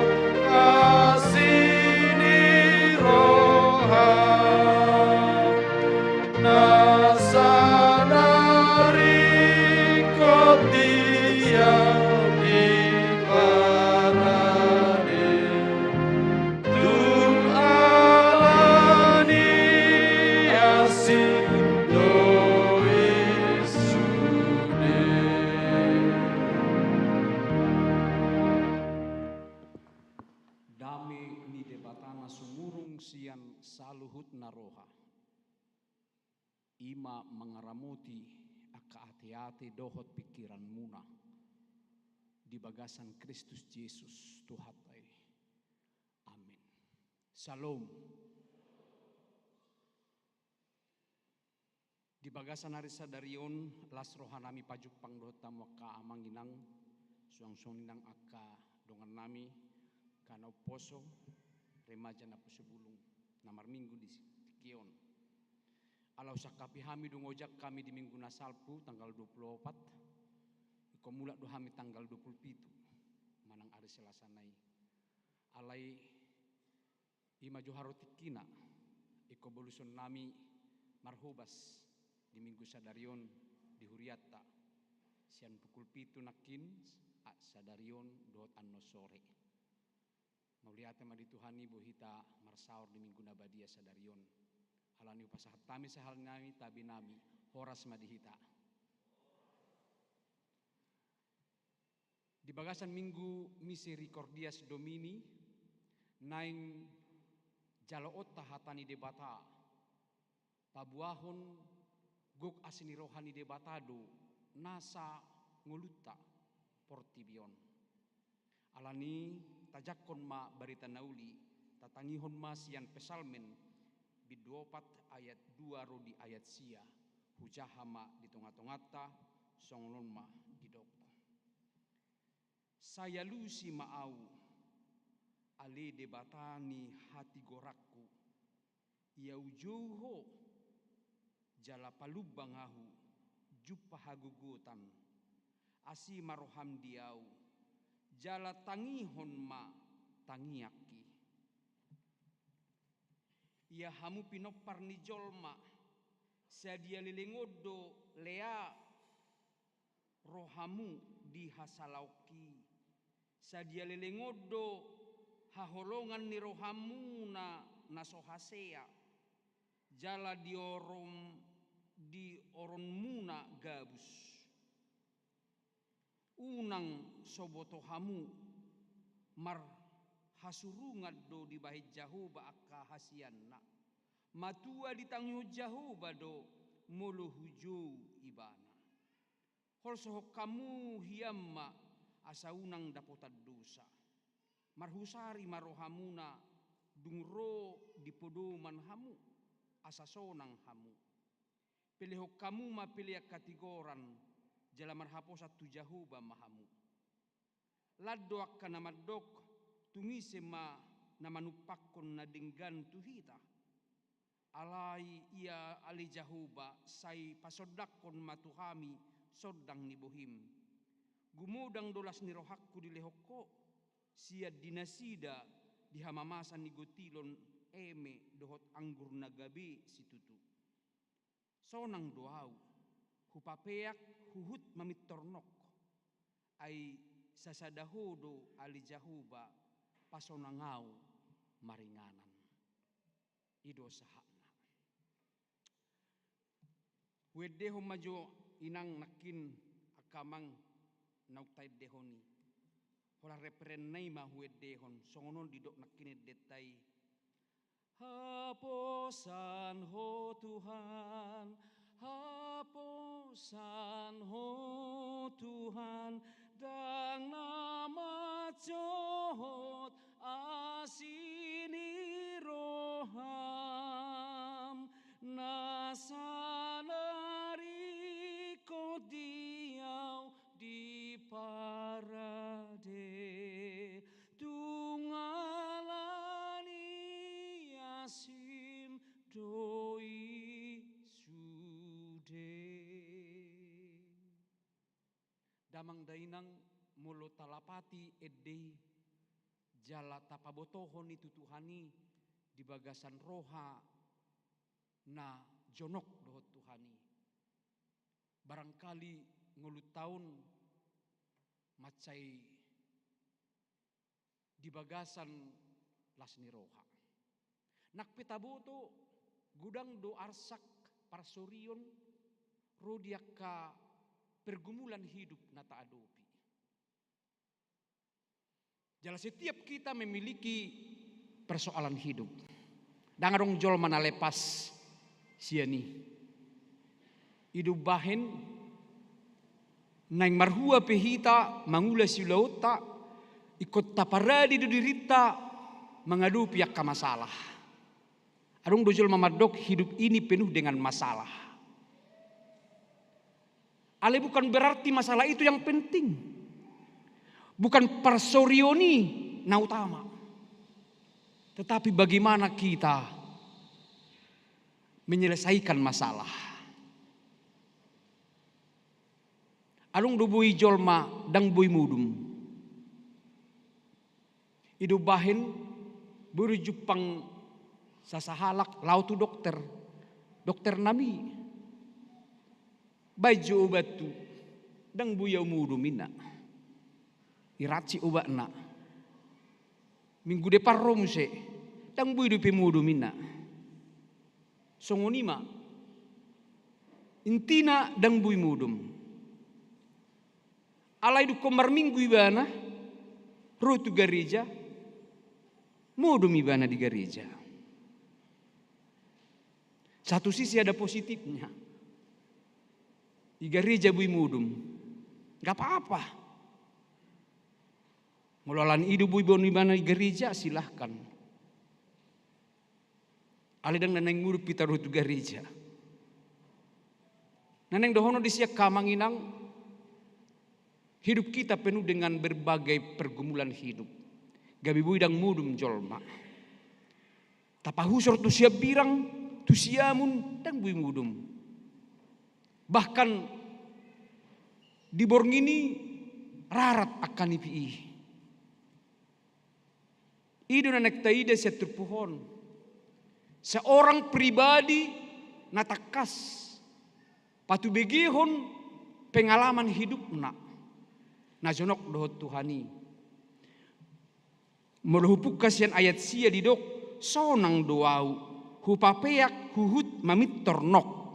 kasih rohan. Nasanari kotia di parade, tum alani asin doi sude. Dame ni debatana sumurung sian saluhut naroha. Ima mengaramuti aka hati-hati dohot pikiran muna. Di bagasan Kristus Yesus Tuhatai. Amin. Salam. Di bagasan hari sadarion las rohanami pajuk pangdotam waka amanginang suang-suang ninang aka dongan nami kanau poso remaja na pusebulung namar minggu di Kion. Alau sakapi hami dungojak kami di minggu nasalpu tanggal 24. Iko mulak do hami tanggal 27. Manang ari selasanai. Alai ima joharotikina. Iko boluson nami marhubas di minggu sadarion di Huriata. Sian pukul 7 nakin sadarion dot anno sore. Mauliate madi Tuhani bohita marsaur di minggu nabadia sadarion. Alani upasahat tami sehal nami tabi nami horas madihita. Di bagasan minggu Misericordias Domini naing jaloot tahatani debata pabuahon gok asini rohani debatado nasa nguluta portibion. Alani tajakon ma barita nauli tatangihon ma sian pesalmen biduopat ayat 2 rodi ayat sia hujahama di tongata songlon ma didok. Saya lusi maau ale debatani hati gorakku iau jauho jala palubangahu jupa hagugutan asi maroham diau jala tangihon ma tangiaki. Ia hamu pinopar ni jolma sadia lelengodo lea rohamu di hasalauki sadia lelengodo haholongan ni rohamu na nasohasea jala di oron muna gabus unang soboto hamu mar hasurungat do di bahit jahuba akka hasianna matua di tangyo jahuba do mulu hujau ibana holsoho kamu hiyamma asa unang dapotad dosa marhusari marohamuna dungro di podoman hamu asa sonang hamu pilih kamu ma pilih katigoran jala marhaposat tu jahuba mahamu laddo akka namadok tungise ma namanupakon na dinggan tuhita alai ia ali jahuba sai pasodakon matuhami sodang ni bohim gumudang dolas ni rohakku di lehoko sia dinasida di hamamasan ni gotilon eme dohot anggur nagabe situtu sonang doau hupapeak huhut mamitornok ai sasadahodo ali jahuba pasonangau maringanan ido sahana weddeho majo inang nakin akamang nauktai dehoni hola reperen naima hueddehon songonon didok nakin detai haposan ho Tuhan haposan ho Tuhan dang nama johot asini roham nasanari ko diau di parade tungalani damang dainang mulo talapati edde jala tapabotohon itu Tuhani di bagasan roha na jonok dohot Tuhani. Barangkali ngulut tahun macai di bagasan lasni roha. Nak pitaboto gudang do arsak parsorion rodiaka pergumulan hidup nata adopi. Jala setiap kita memiliki persoalan hidup. Dangarong jol mana lepas siani. Hidup bahen naing marhua pehita mangula silauta ikut taparadi do dirita mengadupi akka masalah. Arung dojol mamadok hidup ini penuh dengan masalah. Ale bukan berarti masalah itu yang penting. Bukan persorioni na utama. Tetapi bagaimana kita menyelesaikan masalah. Alung dubui jolma dang bui mudum. Idu bahin buru jupang sasahalak lautu dokter. Dokter nami. Baju obatu dang buya mudum ina. Iraci obat na. Minggu depan romse. Dang bui dupi mudum ina. Songonima. Intina dang bui mudum. Alai du komar minggu ibana. Rutu gereja. Mudum ibana di gereja. Satu sisi ada positifnya. Di gereja bui mudum. Gak apa-apa. Mulalan hidup bui bonu ibana di gereja silahkan. Alidang naneng murup pita rutu gereja. Naneng dohono disiak kamanginang. Hidup kita penuh dengan berbagai pergumulan hidup. Gabi bui dang mudum jolma. Tapahusor tu siap birang, tu siamun dang bui mudum. Bahkan di borngini rarat akan ipi. Idu nanek taida setur pohon. Seorang pribadi natakas patu begihon pengalaman hidup na jonok dohot Tuhani. Meluhupuk kasihan ayat sia didok sonang doau hupapeak huhut mamit tornok.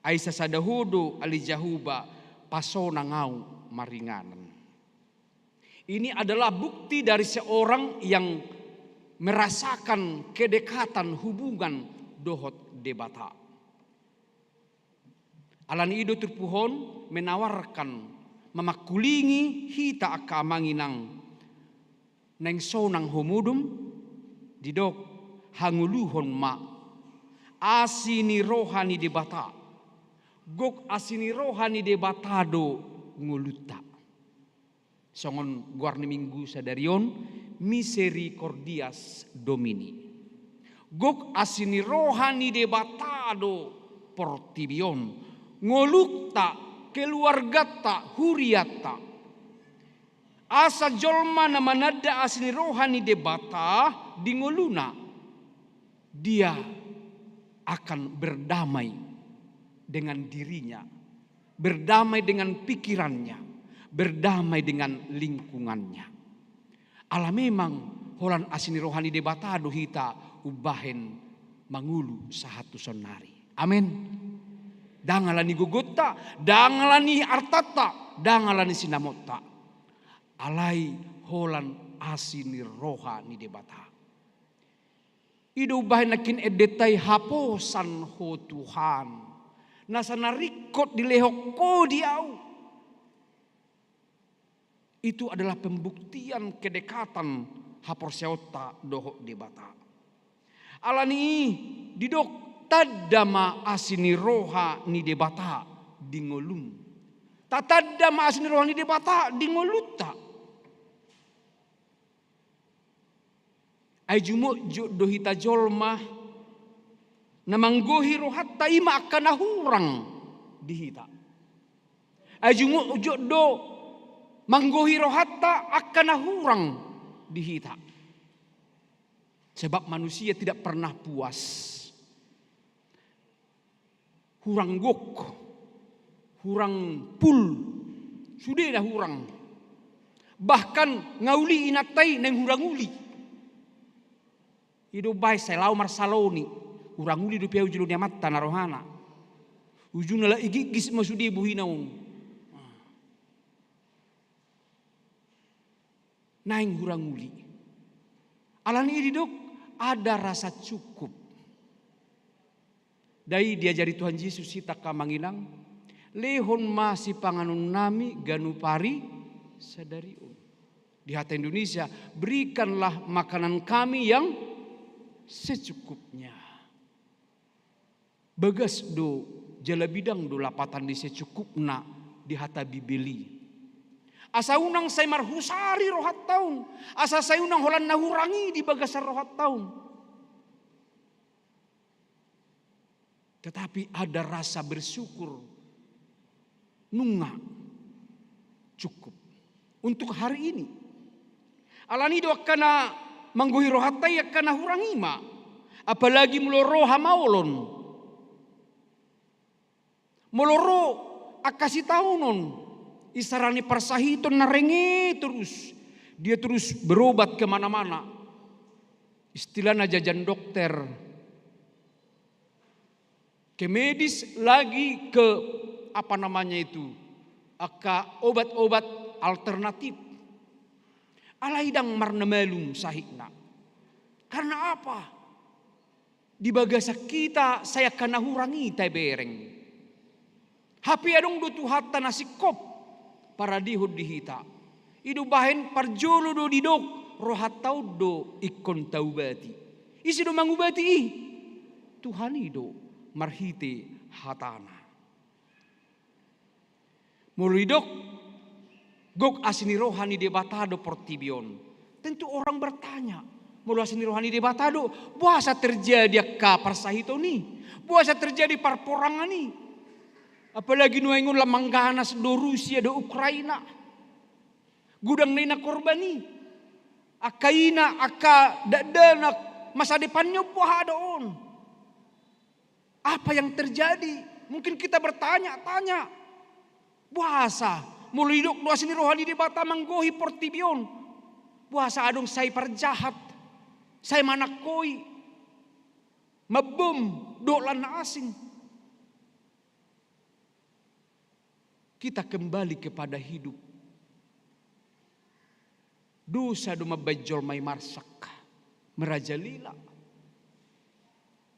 Aisa sadahodo alijahuba pasonangau maringanan. Ini adalah bukti dari seorang yang merasakan kedekatan hubungan dohot debata. Alan ido terpuhon menawarkan memakulingi hita akamanginang neng sonang homudum didok hanguluhon ma asini rohani debata gok asini rohani debatado nguluta. Songon guarni minggu sadarion misericordias domini. Gok asini rohani debatado portibion. Ngolukta keluargata huriata. Asa jolma na manada asini rohani debata di ngoluna. Dia akan berdamai dengan dirinya. Berdamai dengan pikirannya. Berdamai dengan lingkungannya. Ala memang holan asini rohani debatado hita ubahen mangulu sahatu sonari. Amin. Dangalani gugutta, dangalani artata, dangalani sinamota. Alai holan asini rohani debata. Idu ubahen nakin edetai haposan ho Tuhan. Nasa narikot dilehok ko diau. Itu adalah pembuktian kedekatan haporseota dohok debata. Alani didok tadama asini roha ni debata dingolum. Tatadama asini roha ni debata dingoluta. Ay jumo dohita jolma namanggohi rohatta ima akan hurang dihita. Ajumu ujo do manggohi rohatta akan hurang dihita. Sebab manusia tidak pernah puas. Hurang gok, hurang pul, sudah dah hurang. Bahkan ngauli inatai neng hurang uli. Itu baik saya lau marsaloni. Hurang uli do piau julu niamat tanah rohana. Ujungnya lah igigis masudi buhinaung. Naing hurang uli. Alani ini dok ada rasa cukup. Dai diajari Tuhan Yesus kita kamanginang. Lehon masih panganun nami ganupari sadariun. Di hati Indonesia, berikanlah makanan kami yang secukupnya. Bagas do jala bidang do lapatan di secukupna di hata bibeli. Asa unang say marhusari rohat taun. Asa say unang holan nahurangi di bagasar rohat taun. Tetapi ada rasa bersyukur. Nunga cukup. Untuk hari ini. Alani do kana manggohi rohatai kana hurangi ma. Apalagi meloro hamaolon. Meloro akasi taunon. Isarani parsahiton narenge terus. Dia terus berobat kemana-mana. Istilahnya jajan dokter. Ke medis lagi ke apa namanya itu. Ke obat-obat alternatif. Alaidang marnemelum sahikna. Karena apa? Di bagasa kita saya kena hurangi tebereng. Hapi adong do tuhata nasi kop. Para dihud dihita. Idu bahen parjolo do didok. Rohat tau do ikon taubati. Isi do mangubati ih. Tuhan ido marhite hatana. Muridok. Gok asini rohani debatado portibion. Tentu orang bertanya. Mulu asini rohani debatado. Buasa terjadi ka parsahito ni. Buasa terjadi parporangan ni. Apalagi nuengun lamangganas do Rusia do Ukraina. Gudang nina korbani. Akaina aka dadana masa depannya buah doon. Apa yang terjadi? Mungkin kita bertanya-tanya. Puasa. Mulai dok dua sini rohani di bata manggohi portibion. Puasa adong saya perjahat. Saya manakoi. Mabum dolan asing. Kita kembali kepada hidup. Dosa do mabajol may marsak. Merajalila.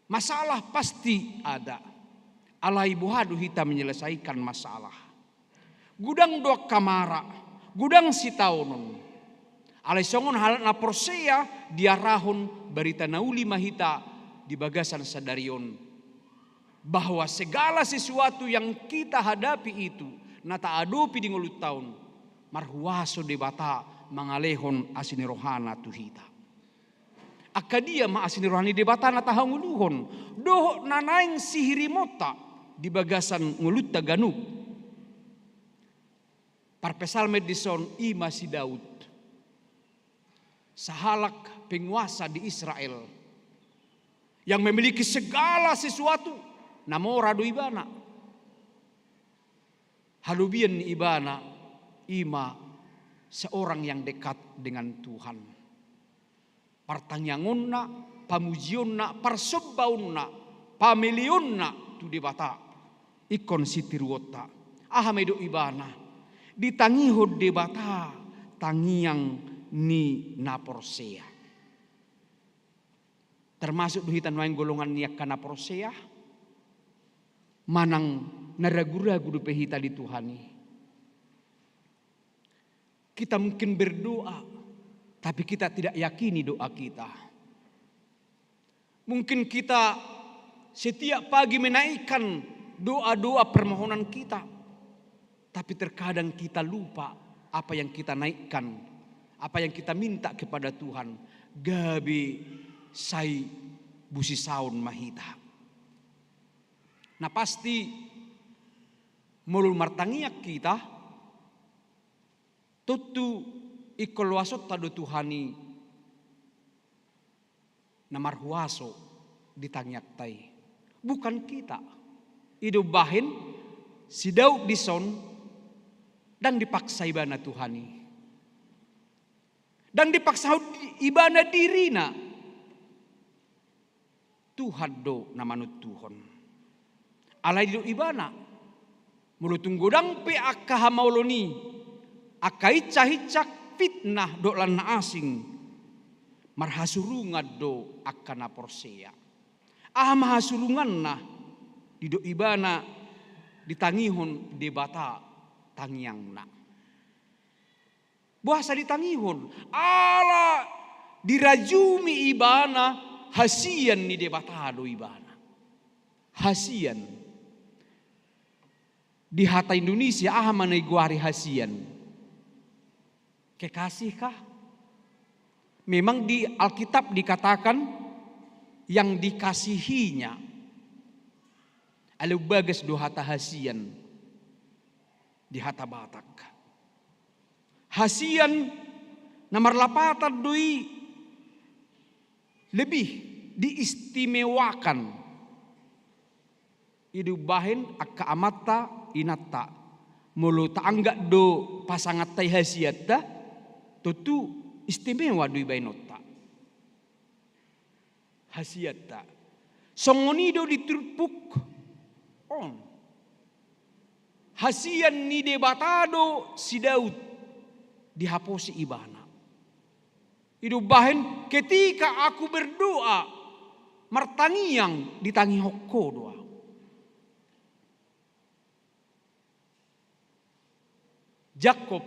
Masalah pasti ada. Alai buhadu hita menyelesaikan masalah. Gudang doa kamara. Gudang sitaunon. Alai songon hal na persea diarahon berita nauli mahita di bagasan sadarion. Bahwa segala sesuatu yang kita hadapi itu nata adopi di ngulut tahun marhuaso debata mangalehon asini rohana tuhita. Akadia ma asini rohani debata nata hanguluhon doh nanaing sihiri mota di bagasan ngulut taganuk. Parpesal medison ima si Daud. Sahalak penguasa di Israel yang memiliki segala sesuatu namora do ibana. Halubian ibana ima seorang yang dekat dengan Tuhan. Partangyangunna, pamujionna, parsobbaunna, pamiliunna tu debata. Ikon sitiruota. Ahamedo ibana. Ditangihod debata tangiang ni naporsea. Termasuk duhitan waing golongan niak kana porsea. Manang naragu-ragu do pehita di Tuhani. Kita mungkin berdoa, tapi kita tidak yakini doa kita. Mungkin kita setiap pagi menaikkan doa-doa permohonan kita. Tapi terkadang kita lupa apa yang kita naikkan. Apa yang kita minta kepada Tuhan. Gabi sai busi saun mahita. Nah pasti Mulu martangiak kita, tutu ikolwasot tado Tuhani namarhuaso ditangiak tai. Bukan kita. Idu bahin si Daud dison dan dipaksa ibana Tuhani. Dan dipaksa ibana dirina. Tuhan do namanut Tuhan. Alai do ibana. Mulutung godang pe akka hamauloni. Akka hicak fitnah do lana asing. Marhasurungan do akka na porsea. Mahasurungan na. Dido ibana ditangihon debata tangiang na. Bahasa ditangihon. Ala dirajumi ibana hasian ni debatado ibana. Hasian. Di hata Indonesia manai guari hasian. Kekasih kah? Memang di Alkitab dikatakan yang dikasihinya. Alu bagas do hata hasian. Di hata Batak. Hasian nomor lapatan doi lebih diistimewakan. Idu bahin akka amata inata. Mulu taanggak do pasangat tai hasiat dah. Tutu istimewa doi bainota. Hasiat dah. Songonido diturpuk on. Hasian ni debatado si Daud dihapusi ibana. Idu bahin ketika aku berdoa martangiang ditangi hokko doa. Jakob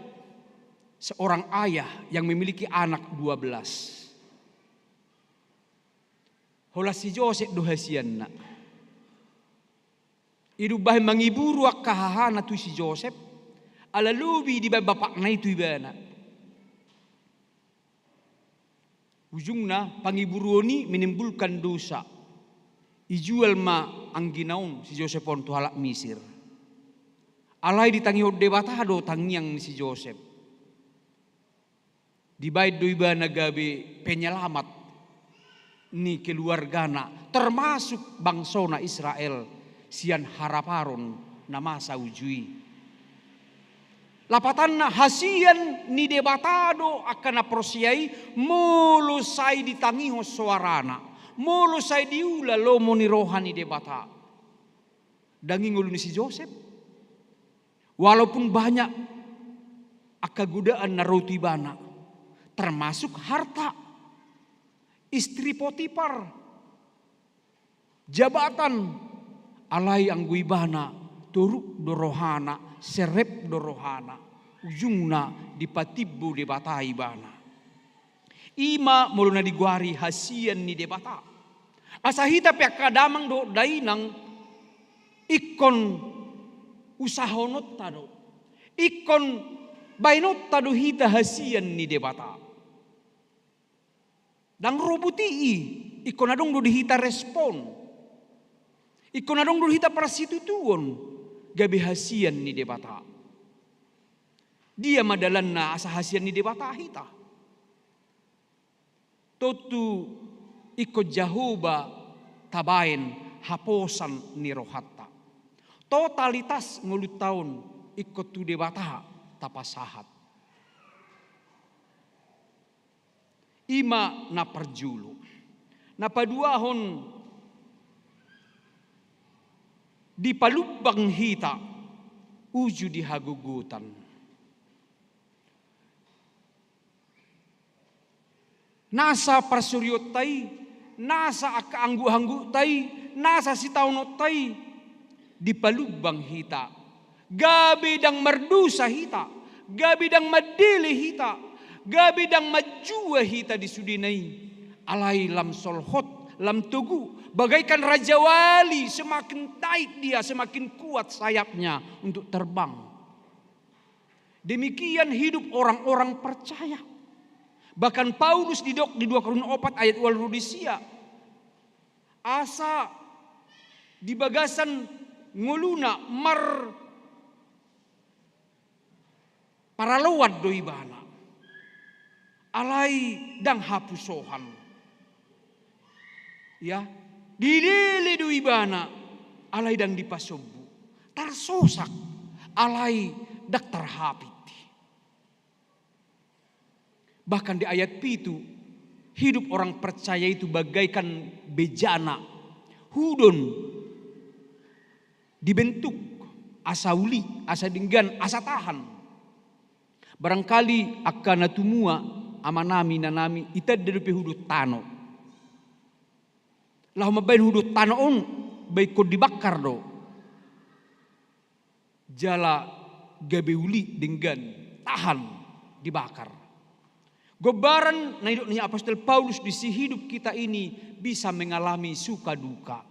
seorang ayah yang memiliki anak 12. Hola si Joseph do hasianna. Idu bahin mangiburu akkahahana tu si Joseph. Ala lubi di bapak na itu ibana. Ujungna pangiburu ni menimbulkan dosa. Ijual ma ang ginaon si Joseph on tu halak Misir. Alai ditangi debatado tangiang si Joseph. Dibayad do ibana gabe penyelamat ni keluargana termasuk bangsona Israel sian haraparon na masa ujui. Lapatan na hasian ni debatado akan aprosiai mulu sai ditangiho suarana. Mulu sai diula lomo ni rohani debata. Dangingul ni si Joseph. Walaupun banyak akagudaan na rotibana. Termasuk harta. Istri Potifar. Jabatan. Alai angguibana. Turuk dorohana. Serep dorohana. Ujungna dipatibu debata ibana. Ima muluna diguari hasian ni debata. Asahita pek kadamang do dainang. Ikon usahonot tado. Ikon bainot tado hita hasian ni debata. Dang robutii. Ikon adong do dihita respon. Ikon adong do dihita prasitutuon. Gabi hasian ni debata. Dia madalan na asa hasian ni debata hita. Totu ikut jahuba tabain haposan ni rohatta. Totalitas ngulut tahun ikut tu debata tapasahat. Ima na perjulu. Na paduahon di palubang hita uju dihagugutan. Nasa persuryot tay, nasa akaanggu-anggu tay, nasa sitaunot tay, di palubang hita. Gabi dang merdusa hita, gabi dang madili hita, gabi dang majua hita di sudinay. Alay lam solhot, lam tugu, bagaikan Raja Wali, semakin taik dia, semakin kuat sayapnya untuk terbang. Demikian hidup orang-orang percaya. Bahkan Paulus di 2 Korintus 4 ayat 22 asa di bagasan nguluna paralawad do ibana. Alai dang hapusohan. Ya, dilele do ibana. Alai dang dipasobu. Tarsosak. Alai dak tarhapiti. Bahkan di ayat itu, hidup orang percaya itu bagaikan bejana. Hudon dibentuk asa uli, asa dinggan, asa tahan. Barangkali akan natumua amanami nanami ita dedupe hudut tano. Lah mabain hudut tano on baik ko dibakar do. Jala gabe uli dinggan tahan dibakar. Gobaran na hidup ni Apostol Paulus di si hidup kita ini bisa mengalami suka duka.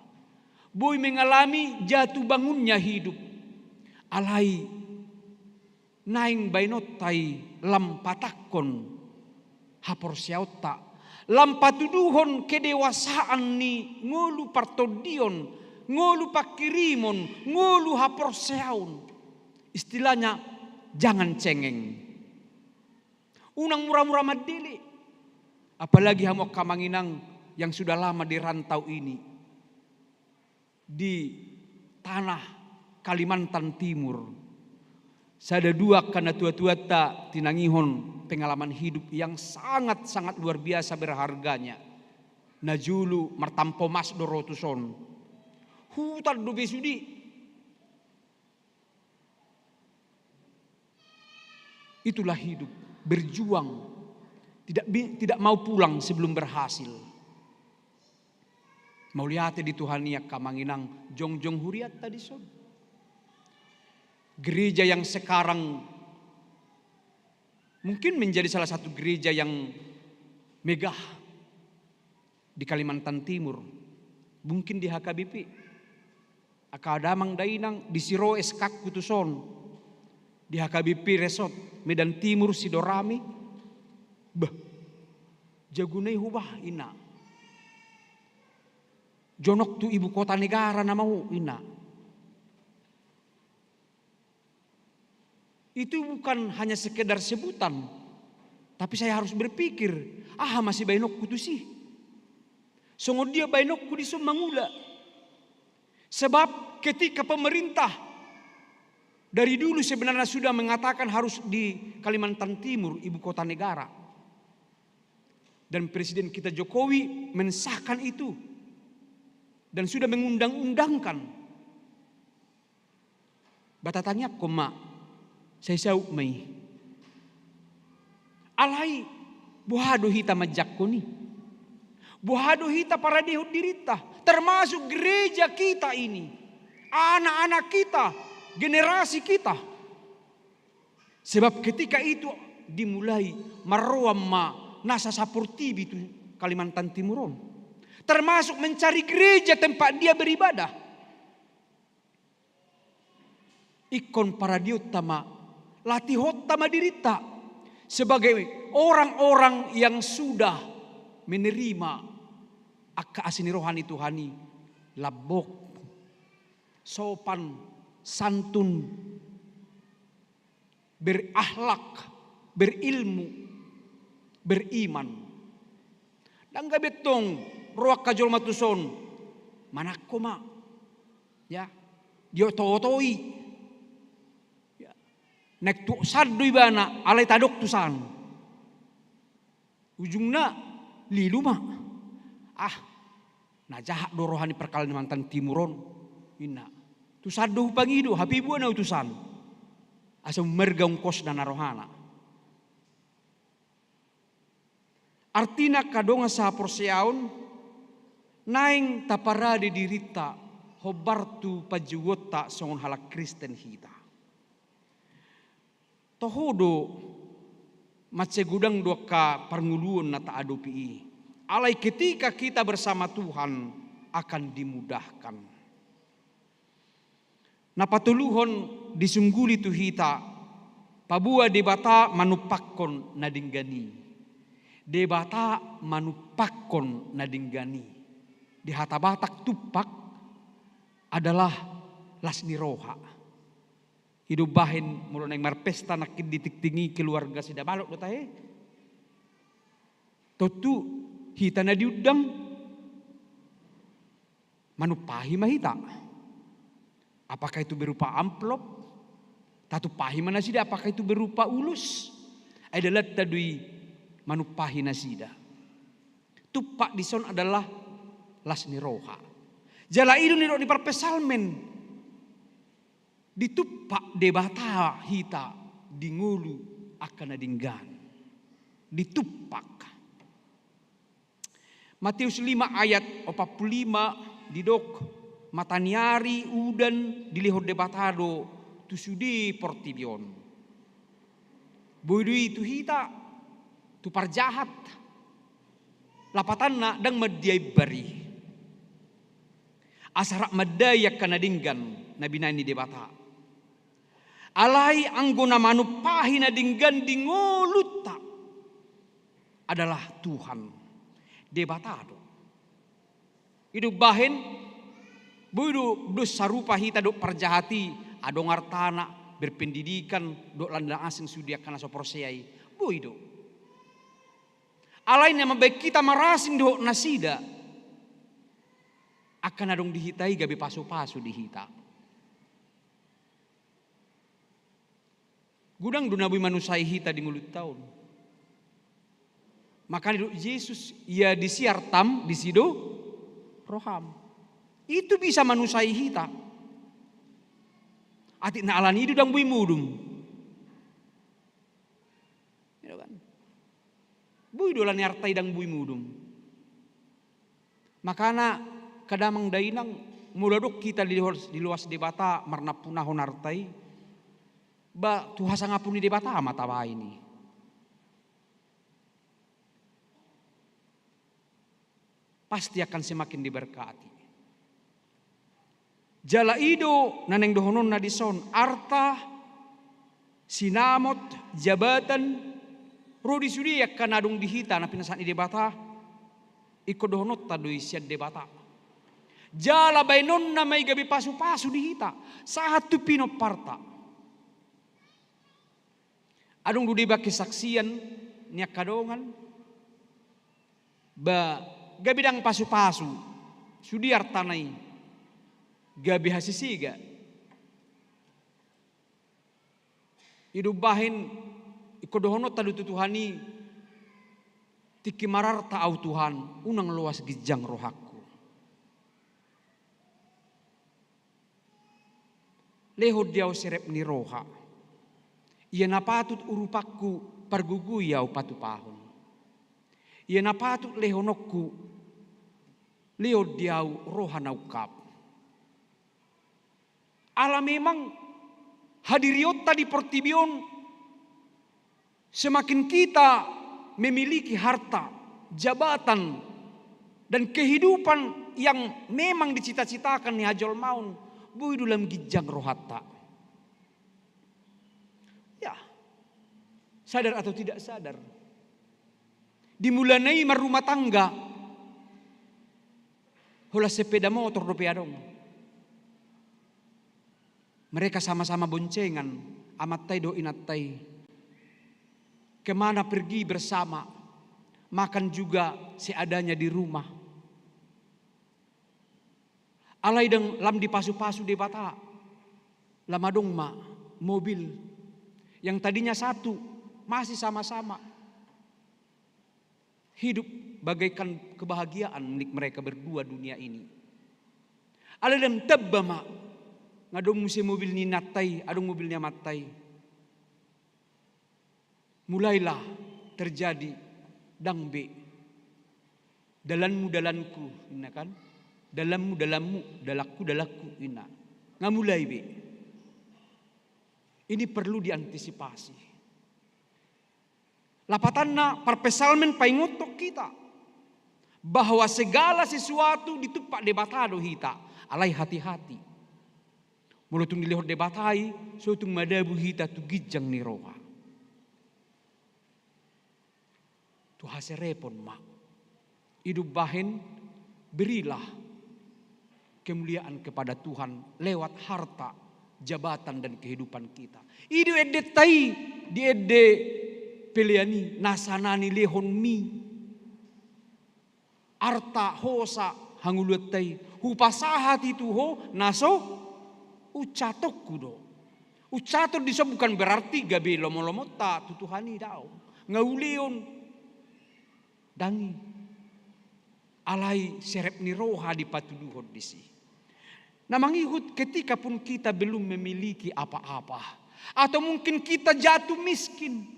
Boy mengalami jatuh bangunnya hidup. Alai naing bainotai lampatakon hapor siauta. Lampatuduhon kedewasaan ni ngolu partodion, ngolu pakirimon, ngolu hapor siaun. Istilahnya jangan cengeng. Unang murah-murah madili. Apalagi hamok kamanginang yang sudah lama di rantau ini. Di tanah Kalimantan Timur. Sada dua karena tua-tua tak tinangihon pengalaman hidup yang sangat-sangat luar biasa berharganya. Najulu martampo mas dorotuson. Hutan do besudi. Itulah hidup. Berjuang, tidak mau pulang sebelum berhasil. Mau lihat di Tuhan ya kamanginang jong-jong huriat tadi son. Gereja yang sekarang mungkin menjadi salah satu gereja yang megah di Kalimantan Timur, mungkin di HKBP, Akadamang Dainang, di Siro Eskak Kutuson, di HKBP Resort Medan Timur Sidorami, jagunai hubah ina. Jonok tu ibu kota negara namau ina. Itu bukan hanya sekedar sebutan, tapi saya harus berpikir, masih bainok kutu sih. Songo dia bainok ku di Mangula. Sebab ketika pemerintah dari dulu sebenarnya sudah mengatakan harus di Kalimantan Timur, ibu kota negara. Dan Presiden kita Jokowi mensahkan itu. Dan sudah mengundang-undangkan. Batatanya koma, saya sauk mai. Alai, buhado hita majakko ni. Buhado hita para dihud dirita. Termasuk gereja kita ini. Anak-anak kita. Generasi kita. Sebab ketika itu dimulai marwamma nasa sapurtibi itu Kalimantan Timuron. Termasuk mencari gereja tempat dia beribadah. Ikon para diutama latihot tama dirita sebagai orang-orang yang sudah menerima akka asini rohani Tuhani, labok, sopan, santun, berakhlak, berilmu, beriman. Dan gabetong roak kajol matuson, manakko ma, ya, dia totoi, ya, nek tu saddo ibana alay tadok tusan, ujungna lilu ma, najahak do rohani Kalimantan Timuron, ina. Tu saddo pangido happy buana utusan. Asa mergaung kos dana rohana. Artina kadonga sa porsiaon naing taparade dirita hobartu pajuwota songon halak Kristen hita. Tohodo macegudang doka parnguluon na taadopi. Alai ketika kita bersama Tuhan akan dimudahkan. Napatuluhon disungguli tu hita, pabua debata manupakkon nadinggani. Debata manupakkon nadinggani. Di hatabatak tupak adalah lasni roha. Hidup bahin mulu nang marpesta nakin ditik-tingi keluarga sida balok do tahe. Totu hita na diudang manupahi mahita. Apakah itu berupa amplop? Tatu pahi mana sida apakah itu berupa ulus? Adalah tadui manupahi nasida. Tupak dison adalah lasni roha. Jala itu niro di perpesalmen. Ditupak debata hita dingulu akan adinggan. Ditupak. Matius 5 ayat 45 didok mataniari udan dilihor debatado tusudi portibion. Bodoh itu hita tu parjahat. Lapatan na dang madiay bari. Asarak madayak kanadinggan na binani debata. Alay anggona manupahi na dinggan dingoluta adalah Tuhan. Debatado. Hidup bahin buidu dus sarupa hita dok parjahati adong artana berpendidikan dok landa asing sudia kana soporseai buidu. Alain yang membaik kita marasing dok nasida akan adong dihitai gabe pasu-pasu dihita. Gudang dunabui manusai hita di mulut tahun. Maka Yesus ia disiartam di sido roham. Itu bisa manusai hita. Atik na alan itu dang bui mudum. Bui dolan artai dang bui mudum. Makana kadamang dainang muladok kita di luas debata marna punahon artai. Ba tuhasa ngapuni debata mata ba ini. Pasti akan semakin diberkati. Jala ido naneng dohonon na dison arta sinamot jabatan rodi sudi akan adung dihita na pinasan debata iko dohonot tadui siad debata. Jala bainon na may gabi pasu-pasu dihita saat tu pino parta. Adung dudiba kesaksian niak kadongan ba gabi dang pasu-pasu sudi artanai gabi hasisiga hidup bahin ikodohono tadu tutuhani tiki marar ta'au Tuhan unang luas gijang rohaku leho diau serep ni roha ia napatut urupakku parguguyau patu pahun ia napatut lehonokku leo diau rohana ukap. Allah memang hadiriota di portibion semakin kita memiliki harta, jabatan dan kehidupan yang memang dicita-citakan ni hajol maun bui dalam gijang rohata. Ya, sadar atau tidak sadar. Dimulai merumah tangga, hula sepeda motor do piadong. Mereka sama-sama boncengan, amatay do inatay. Kemana pergi bersama, makan juga seadanya di rumah. Alay deng lam dipasu-pasu di bata, lamadong ma mobil yang tadinya satu masih sama-sama. Hidup bagaikan kebahagiaan milik mereka berdua dunia ini. Ada dalam tebama ngadong musim mobil ni natai, adong mobilnya matai. Mulailah terjadi dangbe. Dalanmu dalanku, ina kan? Dalammu dalammu, dalaku dalaku ina. Ngamulai be. Ini perlu diantisipasi. Lapatanna perpesalmen paingotok kita bahwa segala sesuatu ditupak debatado hita alai hati-hati. Mulutung dilihor debatai sutung madabu hita tu gijang ni roha. Tu haserepon ma. Hidup bahin berilah kemuliaan kepada Tuhan lewat harta jabatan dan kehidupan kita. Idu edde tai di edde peliani nasanani lehon mi. Arta hosa hanguluat tai. Hupasahat itu ho naso ucatok kudo. Ucatok diso bukan berarti gabe lomo-lomo ta tutuhani dao. Ngauleon dangi. Alai serep ni roha di patuduhod disi. Nah mangihut ketika pun kita belum memiliki apa-apa. Atau mungkin kita jatuh miskin.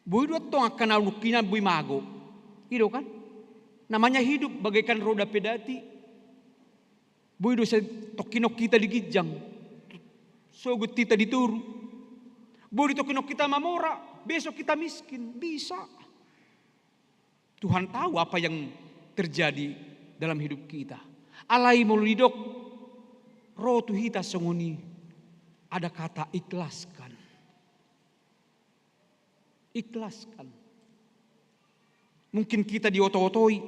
Bui dua tong akan alukina bui mago. Itu kan? Namanya hidup bagaikan roda pedati. Bui dua tokinok kita digijang. Sogut kita dituru. Bui tokinok kita mamora. Besok kita miskin. Bisa. Tuhan tahu apa yang terjadi dalam hidup kita. Alai mulidok roh tuhita songoni ada kata ikhlaskan. Ikhlaskan. Mungkin kita dioto-otoi,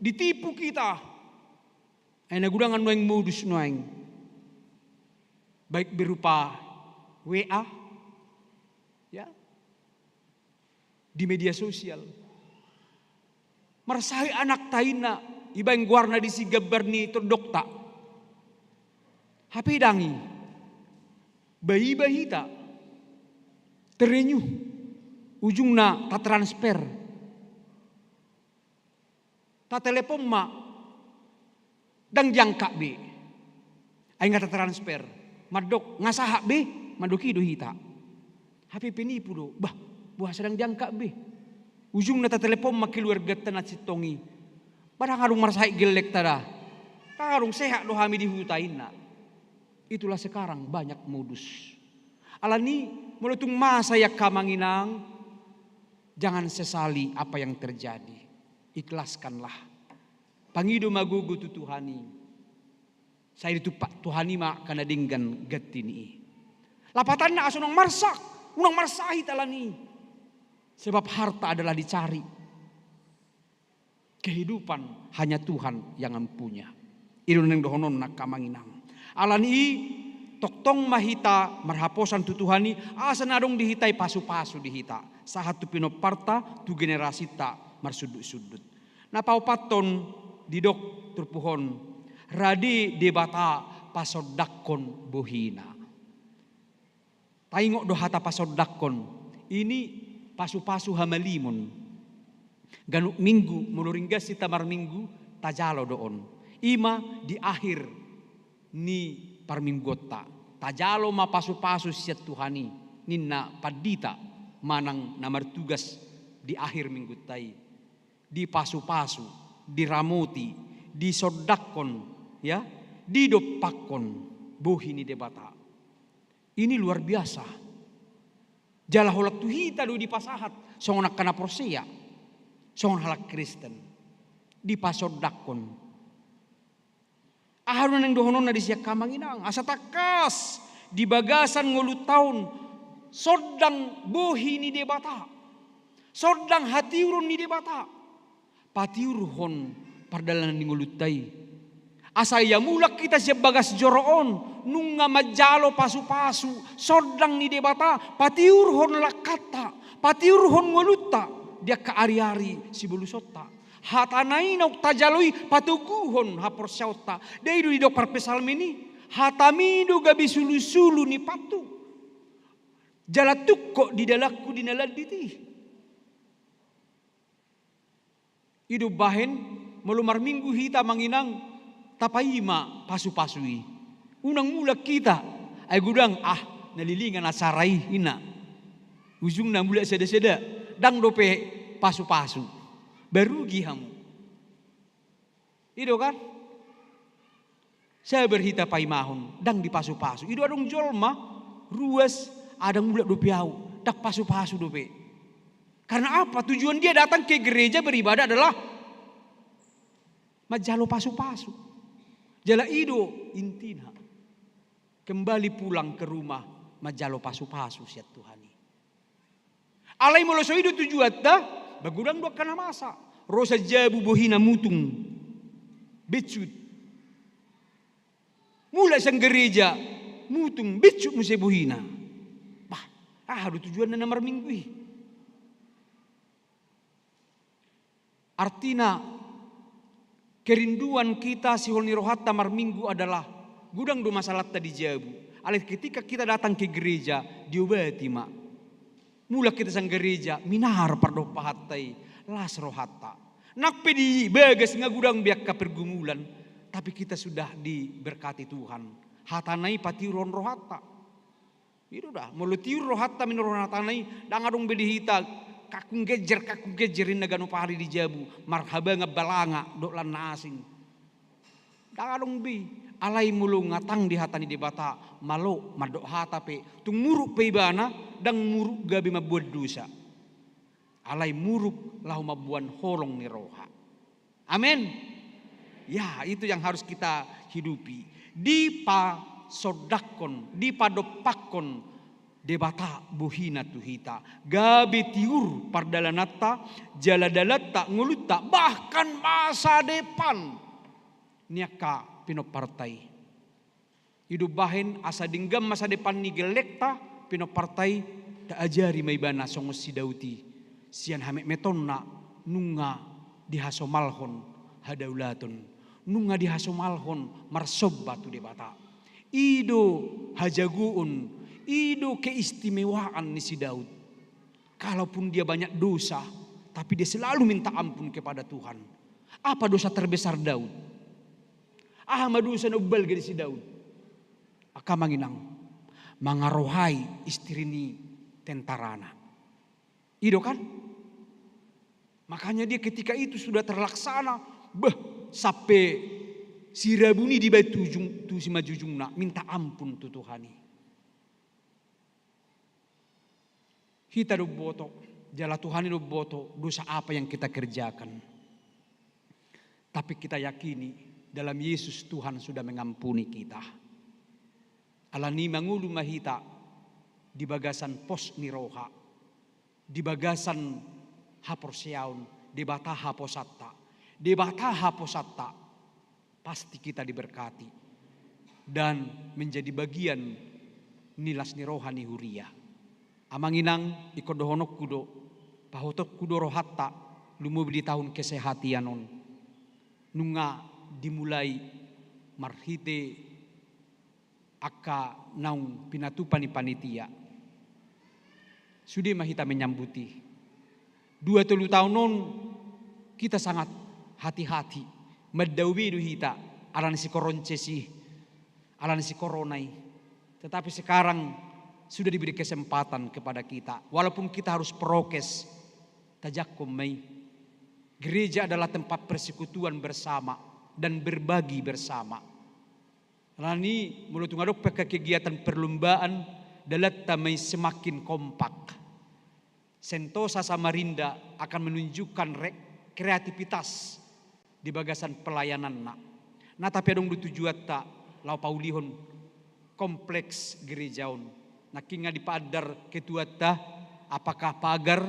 ditipu kita. Aina gudangan noeng modus noeng. Baik berupa WA, ya, di media sosial. Merasahi anak taina iba yang guarna di si gabar ni terdokta. HP dangi. Bayi-bayi ta. Terenyuh. Ujungna ta transfer. Ta telepon ma. Dang jangka be. Ay nga ta transfer. Madok ngasaha be. Madoki do hita. HP penipu do. Bah. Buah sedang jangka be. Ujung nata telepon makiluarga tanat sitongi. Barang harung marasai gelek tada. Karung sehat lo hami dihutain na. Itulah sekarang banyak modus. Alani melutung masa ya kamanginang. Jangan sesali apa yang terjadi. Ikhlaskanlah. Pangido magugu tu Tuhani. Saya itu Pak Tuhani mak kana dinggan gatini. Lapatan na asunang marsak. Unang marsahi talani. Sebab harta adalah dicari. Kehidupan hanya Tuhan yang mempunya. Itu neng dohonon nak kamanginang. Alani toktong mahita marhaposan tu Tuhani asa nadong dihitai pasu-pasu dihita. Sahat tu pinoparta tu generasi ta marsudut-sudut. Na paupaton didok turpuhon radi debata pasodakon bohina. Taingok dohata pasodakon ini pasu-pasu hamalimon. Ganuk minggu menuringgas si tamar minggu tajalo doon. Ima di akhir ni parminggota. Tajalo ma pasu-pasu siat Tuhani. Ninna padita manang namar tugas di akhir minggu tai. Di pasu-pasu, di ramoti, di sodakon, ya, di dopakon, bohini debata. Ini luar biasa. Jala holat tuhita do di pasahat. Songon kana porsia. Songon halak Kristen. Di pasodakon. Aharun yang dohonon na di siya kamanginang. Asa takas. Di bagasan ngulu taon. Sodang bohi ni debata. Sodang hatiurun ni debata. Patiurhon pardalan ni ngulutay. Asa ya mulak kita siya bagas joroon. Nunga majalo pasu-pasu. Sodang ni debata. Patiurhon lakata. Patiurhon nguluta. Dia kaari-ari si bulusota. Hatanay na tajaloy patuguhon haporsyauta. Dahil didok parpesalmi ni. Hatamido gabi sulu-sulu ni patu. Jalatuk kok di dalaku dinalad diti. Ido bahen melumar minggu hita manginang. Tapaima pasu-pasui. Unang mula kita. Ay gudang nalilingan asaray ina. Ujung na mula seda-seda. Dang dope pasu-pasu. Berugi hamu. Ido kan? Saya berhita paimahon. Dang di pasu-pasu. Ido adong jolma. Ruas. Adang mula dope au. Dak pasu-pasu dope. Karena apa? Tujuan dia datang ke gereja beribadah adalah majalo pasu-pasu. Jala ido intina. Kembali pulang ke rumah majalo pasu-pasu siat Tuhani. Alai moloso ido tujuan dah bagudang dua kana masa. Rosa jabu bohina mutung. Becut. Mula sang gereja mutung becuk musebuhina. Bah, ada tujuan na marminggu. Artinya kerinduan kita si Holni Rohatta marminggu adalah gudang do masalah tadi jabu. Alih ketika kita datang ke gereja diobati mak. Mula kita sang gereja minar pardo pahatai las rohatta. Nak pedi bagas ngagudang biak ka pergumulan, tapi kita sudah diberkati Tuhan. Hatanai patiuron rohatta. Itu dah mulu tiur rohatta minor hatanai dangadong bedi hita kakung gejerin nagano pahari di jabu marhaba ngabalanga dok lan asing. Dangadong bi alai mulu ngatang di hatani di bata malo madok hata pe tung muruk pe ibana dang muruk gabi mabuat dosa. Alai muruk lahu mabuan holong ni roha. Amin. Ya, itu yang harus kita hidupi. Dipasodakon, dipadopakon debata buhina tuhita. Gabi tiur pardalanata, jaladalata nguluta bahkan masa depan. Niaka pinopartai. Hidup bahin asa dinggam masa depan ni gelekta pinopartai ta ajari maibana songos si dauti. Sian hamek metonna nunga dihasomalhon hadaulatun. Nunga dihasomalhon marsobbatu debata. Ido hajaguun, ido keistimewaan ni si Daud. Kalaupun dia banyak dosa, tapi dia selalu minta ampun kepada Tuhan. Apa dosa terbesar Daud? Dosa nubal gede si Daud. Aka manginang mangarohai istri ni tentarana. Ido kan? Makanya dia ketika itu sudah terlaksana, sampai si Rabuni di batu tu si majujungna minta ampun tu Tuhani. Kita do boto, jala Tuhani do boto dosa apa yang kita kerjakan. Tapi kita yakini dalam Yesus Tuhan sudah mengampuni kita. Alani mangulu mahita di bagasan pos niroha, di bagasan haporseaun, di bata haposatta, di bata haposatta, pasti kita diberkati dan menjadi bagian nilas niroha ni huria. Amanginang ikodohonok kudo, pahotok kudo rohatta, lumubi di tahun kesehatianon, nunga dimulai marhite aka naung pinatupan ni panitia. Sudah mahita menyambuti. 2-3 tahun non kita sangat hati-hati. Madawi hita alan si koroncesi, alan si koronai. Tetapi sekarang sudah diberi kesempatan kepada kita. Walaupun kita harus prokes, tajakum mai. Gereja adalah tempat persekutuan bersama dan berbagi bersama. Lani mulut ngadok pakai kegiatan perlombaan dalat tamai semakin kompak. Sentosa Samarinda akan menunjukkan kreativitas di bagasan pelayanan nak. Nah tapi adong ditujuan tak lau paulihon kompleks gerejaun. Nah kinga dipadar ketuata apakah pagar,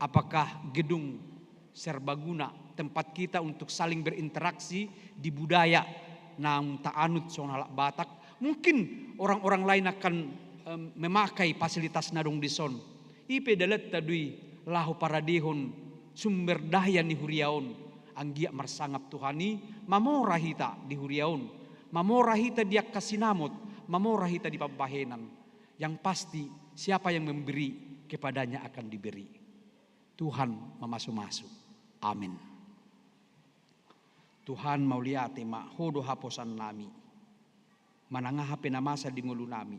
apakah gedung serbaguna tempat kita untuk saling berinteraksi di budaya nang tak anut sonalak Batak. Mungkin orang-orang lain akan memakai fasilitas nadong dison. Ipe dalat tadui lahu paradihon sumber daya ni huriaon. Anggia marsangap Tuhani mamorahita di huriaon. Mamorahita dia kasinamot, mamorahita di pambahenan. Yang pasti siapa yang memberi kepadanya akan diberi. Tuhan memasuk-masuk. Amin. Tuhan mau lihat mak hodo haposan nami. Manangah hape namasa di ngulu nami.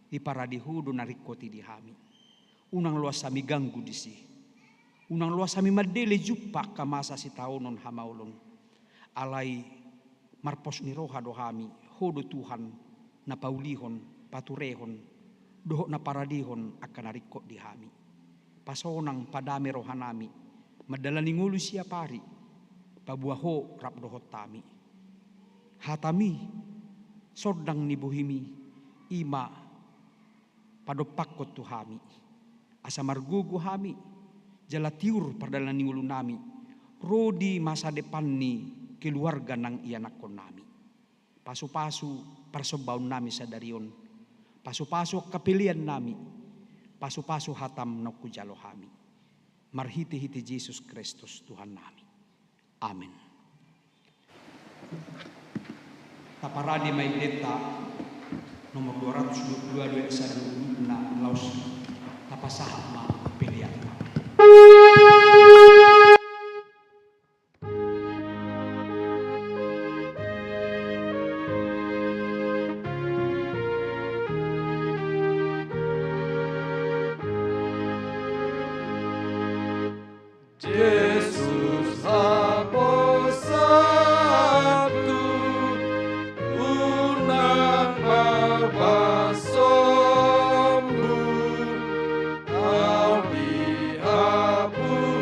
Di paradihudo narikoti di hami. Unang luas sami ganggu di si. Unang luas sami madele jupak kamasa si taunon hamaulon. Alai marpos ni roha dohami. Hodo Tuhan na paulihon paturehon. Dohok na paradihon akan narikot di hami. Pasonang padame rohanami. Madalani ngulu siap hari. Pabuaho rap dohot tami. Hatami sodang ni buhimi. Ima padopakot tuhami. Asa margugu hami. Jala tiur pardalani ngulu nami. Rodi masa depan ni keluarga nang ianakon nami. Pasu-pasu parsobaun nami sadarion. pasu-pasu kepilihan nami, pasu-pasu hatam noku jalo hami. Marhiti-hiti Yesus Kristus Tuhan nami. Amin. Taparadi may deta nomor 222 na laus tapasaha ma pilihan. Yesus aposatu unang mabasommu au dihabu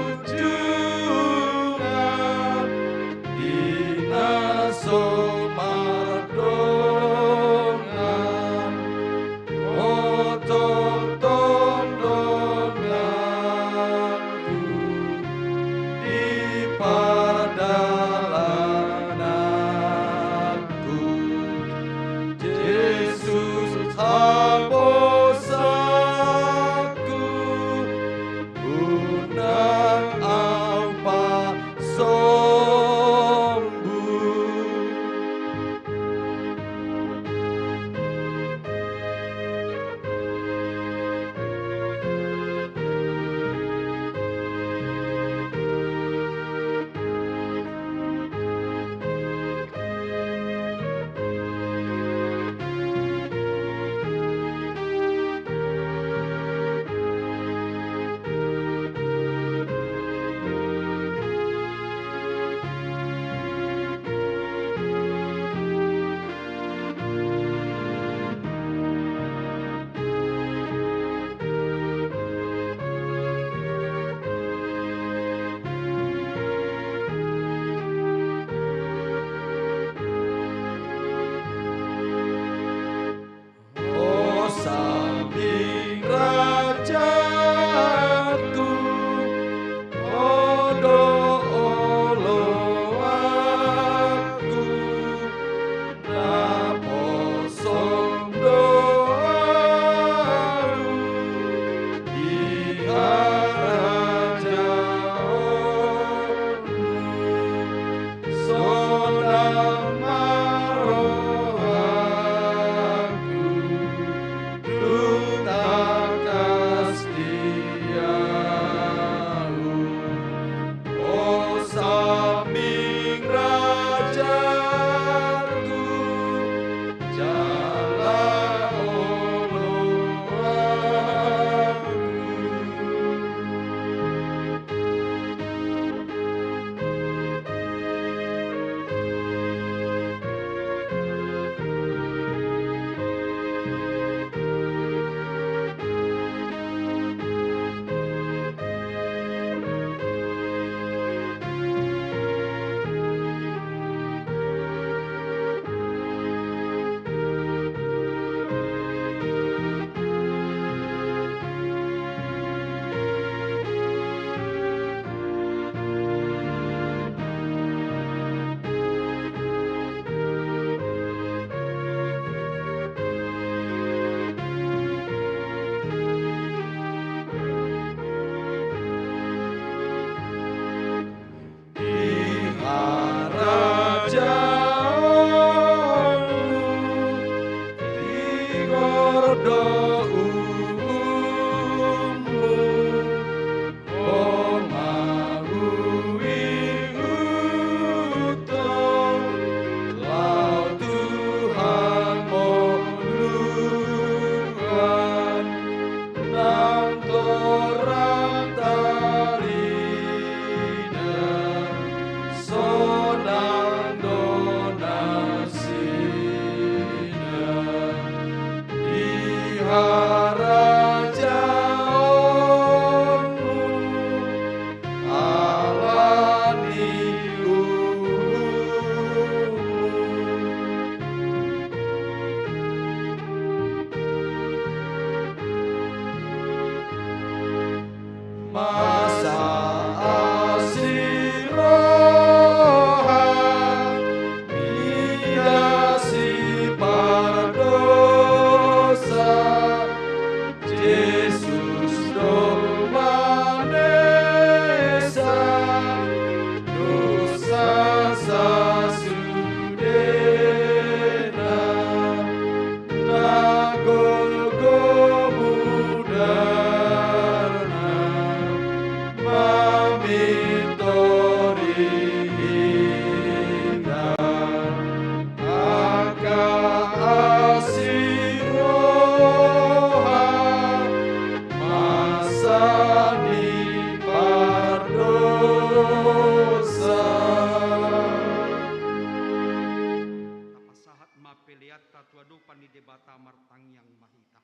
bata martang yang mahita.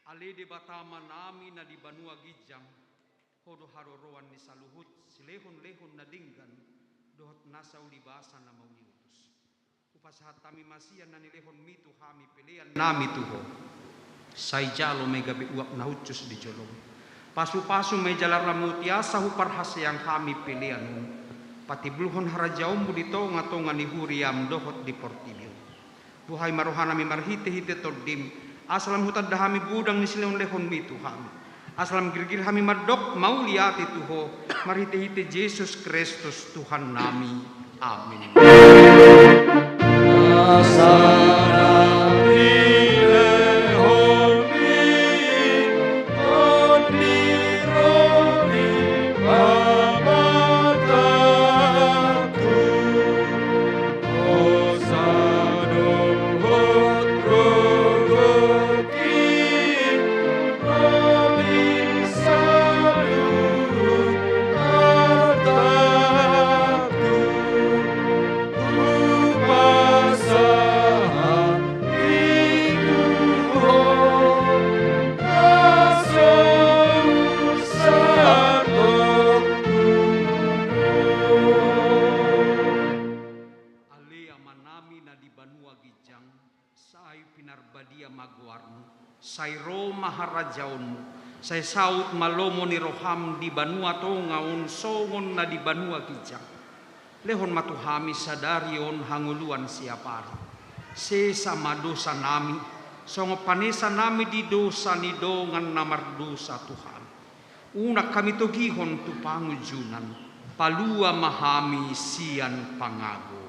Ale de bata manami na di banua gijang, hodo haroroan ni saluhut, silehon-lehon na dinggan, dohot nasaw libasa na mauliutus. Upasahat kami masian na nilehon mitu hami pilihan nami tuho. Say jalo may gabi uak na hutsus di jolong. Pasu-pasu may jalar ramutiasa huparhas yang kami pilihan. Pati bluhon harajaum budito ngatonga ni huriam dohot di portilio. Buhay maruhana mi marhite-hite tordim. Asalam hutad dahami budang ni sileon lehon mitu hami. Asalam girgir hami madok mau liati tuho. Marhite-hite Yesus Kristus Tuhan nami. Amin. Saya saut malomo ni roham di banua to ngaun songon na di banua kijang. Lehon matuhami sadarion hanguluan siapari. Sesama dosa nami, songo panesa nami di dosa ni dongan namar dosa Tuhan. Unak kami togihon tu pangujunan, palua mahami sian pangago.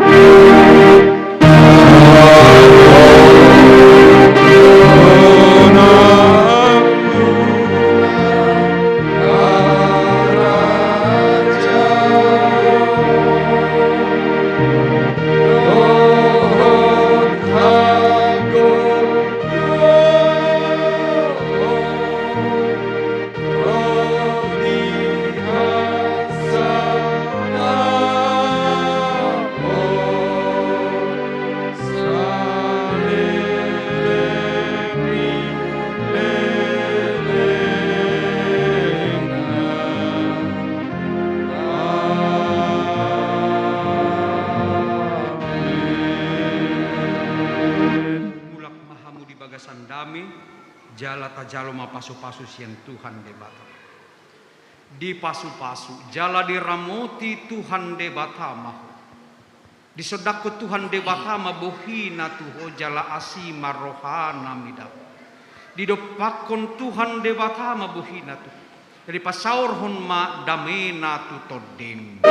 Jala tajalo mapasu-pasu siang Tuhan debata. Di pasu-pasu jala diramoti Tuhan debata mahu. Di sodaku Tuhan debata mabohina tuho jala asima rohana midap. Di dopakon Tuhan debata mabohina tu. Dari pasaur hon ma damena tu todim.